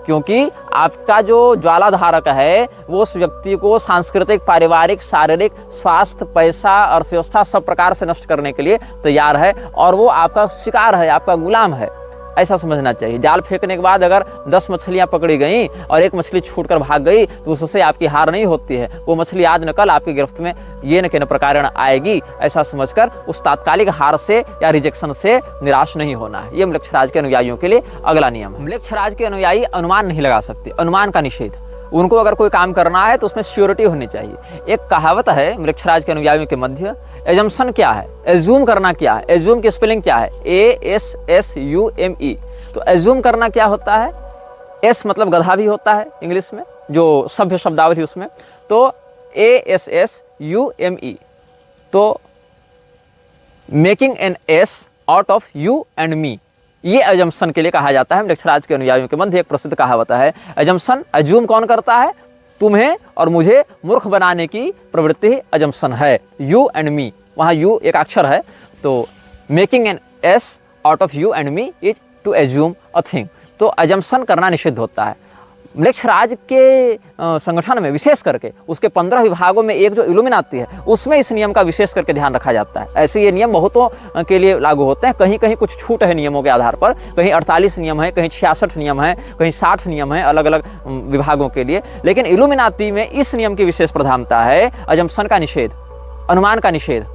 S1: क्योंकि आपका जो ज्वालाधारक है वो उस व्यक्ति को सांस्कृतिक, पारिवारिक, शारीरिक, स्वास्थ्य, पैसा, अर्थव्यवस्था सब प्रकार से नष्ट करने के लिए तैयार है और वो आपका शिकार है, आपका गुलाम है, ऐसा समझना चाहिए। जाल फेंकने के बाद अगर 10 मछलियां पकड़ी गई और एक मछली छूटकर भाग गई तो उससे आपकी हार नहीं होती है, वो मछली आज न कल आपकी गिरफ्त में ये न के न प्रकार आएगी, ऐसा समझकर उस तात्कालिक हार से या रिजेक्शन से निराश नहीं होना है। ये मृक्षराज के अनुयायियों के लिए अगला नियम है। मृक्षराज के अनुयायी अनुमान नहीं लगा सकते, अनुमान का निषेध। उनको अगर कोई काम करना है तो उसमें श्योरिटी होनी चाहिए। एक कहावत है मृक्षराज के अनुयायियों के मध्य, एजम्पशन क्या है, एज्यूम करना क्या है, एज्यूम की स्पेलिंग क्या है, ASSUME। तो एज्यूम करना क्या होता है, एस मतलब गधा भी होता है इंग्लिश में, जो सभ्य शब्दावली उसमें, तो ASSUME, तो making an ass out of you and मी, ये एजम्पशन के लिए कहा जाता है। मृक्षराज के अनुयायियों के मध्य एक प्रसिद्ध कहावत है, एजम्पशन, एज्यूम कौन करता है, तुम्हें और मुझे मूर्ख बनाने की प्रवृत्ति ही एजम्पशन है, यू एंड मी, वहाँ यू एक अक्षर है, तो making an ass out of you and me is to assume a thing. तो एजम्पशन करना निषिद्ध होता है। मृक्षराज के संगठन में विशेष करके उसके 15 विभागों में एक जो इल्यूमिनाती है उसमें इस नियम का विशेष करके ध्यान रखा जाता है। ऐसे ये नियम बहुतों के लिए लागू होते हैं, कहीं कहीं कुछ छूट है नियमों के आधार पर, कहीं 48 नियम है, कहीं 66 नियम है, कहीं 60 नियम है अलग अलग विभागों के लिए, लेकिन इल्यूमिनाती में इस नियम की विशेष प्रधानता है, अजम्पशन का निषेध, अनुमान का निषेध,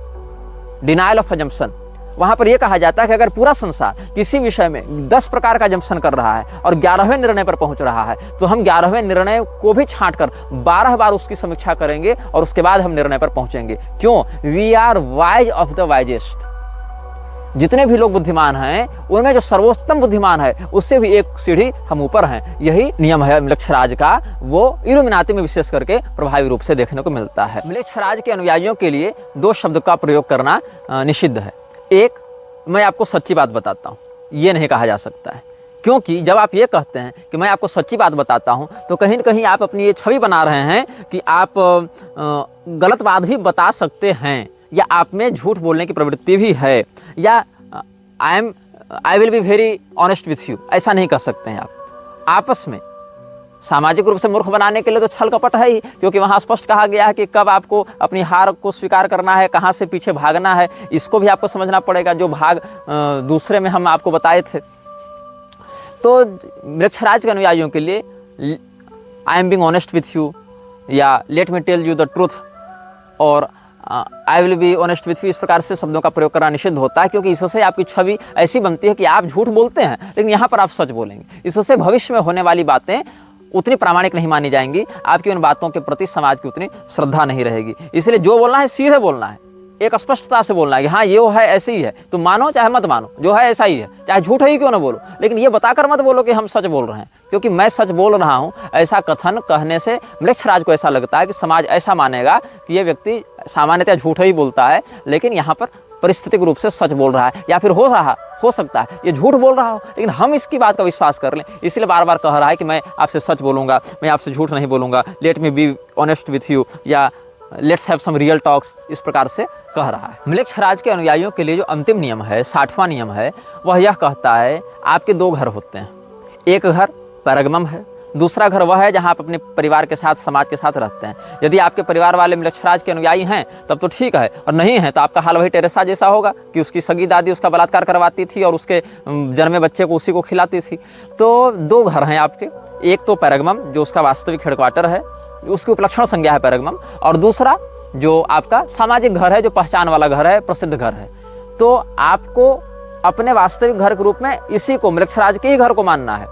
S1: डिनायल ऑफ अजम्पशन। वहां पर यह कहा जाता है कि अगर पूरा संसार किसी विषय में 10 प्रकार का अजम्पशन कर रहा है और 11वें निर्णय पर पहुंच रहा है तो हम 11वें निर्णय को भी छांटकर 12 बार उसकी समीक्षा करेंगे और उसके बाद हम निर्णय पर पहुंचेंगे। क्यों? We are wise of the wisest. जितने भी लोग बुद्धिमान हैं उनमें जो सर्वोत्तम बुद्धिमान है उससे भी एक सीढ़ी हम ऊपर हैं। यही नियम है मृक्षराज का, वो इल्यूमिनाती में विशेष करके प्रभावी रूप से देखने को मिलता है। मृक्षराज के अनुयायियों के लिए 2 शब्द का प्रयोग करना निषिद्ध है। एक, मैं आपको सच्ची बात बताता हूँ, ये नहीं कहा जा सकता है, क्योंकि जब आप ये कहते हैं कि मैं आपको सच्ची बात बताता हूँ तो कहीं न कहीं आप अपनी ये छवि बना रहे हैं कि आप गलत बात भी बता सकते हैं या आप में झूठ बोलने की प्रवृत्ति भी है, या आई will be very honest with you, ऐसा नहीं कह सकते हैं आप। आपस में सामाजिक रूप से मूर्ख बनाने के लिए तो छल कपट है ही, क्योंकि वहाँ स्पष्ट कहा गया है कि कब आपको अपनी हार को स्वीकार करना है, कहाँ से पीछे भागना है, इसको भी आपको समझना पड़ेगा, जो भाग दूसरे में हम आपको बताए थे। तो मृक्षराज के अनुयायियों के लिए I am being honest with you, या let me tell you the truth, और I will be honest with you, इस प्रकार से शब्दों का प्रयोग करना निषिद्ध होता है, क्योंकि इससे आपकी छवि ऐसी बनती है कि आप झूठ बोलते हैं लेकिन यहाँ पर आप सच बोलेंगे। इससे भविष्य में होने वाली बातें उतनी प्रामाणिक नहीं मानी जाएंगी, आपकी उन बातों के प्रति समाज की उतनी श्रद्धा नहीं रहेगी। इसलिए जो बोलना है सीधे बोलना है, एक स्पष्टता से बोलना है कि हाँ ये है ऐसे ही है, तुम मानो चाहे मत मानो, जो है ऐसा ही है, चाहे झूठ ही क्यों ना बोलो, लेकिन ये बताकर मत बोलो कि हम सच बोल रहे हैं, क्योंकि मैं सच बोल रहा हूँ ऐसा कथन कहने से म्लेच्छराज को ऐसा लगता है कि समाज ऐसा मानेगा कि ये व्यक्ति सामान्यतः झूठ ही बोलता है, लेकिन यहाँ पर परिस्थितिक रूप से सच बोल रहा है, या फिर हो सकता है ये झूठ बोल रहा हो, लेकिन हम इसकी बात का विश्वास कर लें, इसलिए बार बार कह रहा है कि मैं आपसे सच बोलूँगा, मैं आपसे झूठ नहीं बोलूँगा, let me be honest with you, या let's have some real talks, इस प्रकार से कह रहा है। म्लेच्छराज के अनुयायियों के लिए जो अंतिम नियम है, 60वां नियम है, वह यह कहता है आपके 2 घर होते हैं, एक घर पैरगमम है, दूसरा घर वह है जहाँ आप अपने परिवार के साथ, समाज के साथ रहते हैं। यदि आपके परिवार वाले म्लेच्छराज के अनुयायी हैं तब तो ठीक है, और नहीं है तो आपका हाल वही टेरेसा जैसा होगा कि उसकी सगी दादी उसका बलात्कार करवाती थी और उसके जन्मे बच्चे को उसी को खिलाती थी। तो 2 घर हैं आपके, एक तो पैरगमम जो उसका वास्तविक हेडक्वार्टर है, उसकी उपलक्षण संज्ञा है पैरगमम, और दूसरा जो आपका सामाजिक घर है, जो पहचान वाला घर है, प्रसिद्ध घर है। तो आपको अपने वास्तविक घर के रूप में इसी को, म्लेच्छराज के ही घर को मानना है,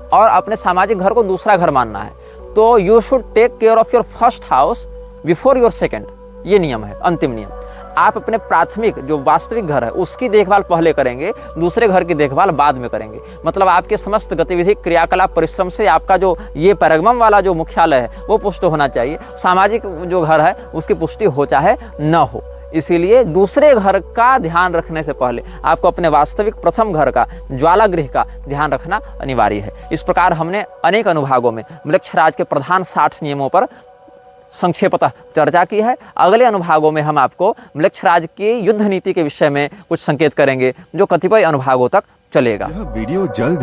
S1: और अपने सामाजिक घर को दूसरा घर मानना है। तो you should take care of your first house before your second, ये नियम है, अंतिम नियम। आप अपने प्राथमिक जो वास्तविक घर है उसकी देखभाल पहले करेंगे, दूसरे घर की देखभाल बाद में करेंगे। मतलब आपके समस्त गतिविधि, क्रियाकलाप, परिश्रम से आपका जो ये पैरगमम वाला जो मुख्यालय है वो पुष्ट होना चाहिए, सामाजिक जो घर है उसकी पुष्टि हो चाहे न हो। इसीलिए दूसरे घर का ध्यान रखने से पहले आपको अपने वास्तविक प्रथम घर का, ज्वालागृह का ध्यान रखना अनिवार्य है। इस प्रकार हमने अनेक अनुभागों में म्लेच्छराज के प्रधान 60 नियमों पर संक्षेपतः चर्चा की है। अगले अनुभागों में हम आपको म्लेच्छराज की युद्ध नीति के विषय में कुछ संकेत करेंगे, जो कतिपय अनुभागों तक चलेगा।
S2: यह वीडियो जल्द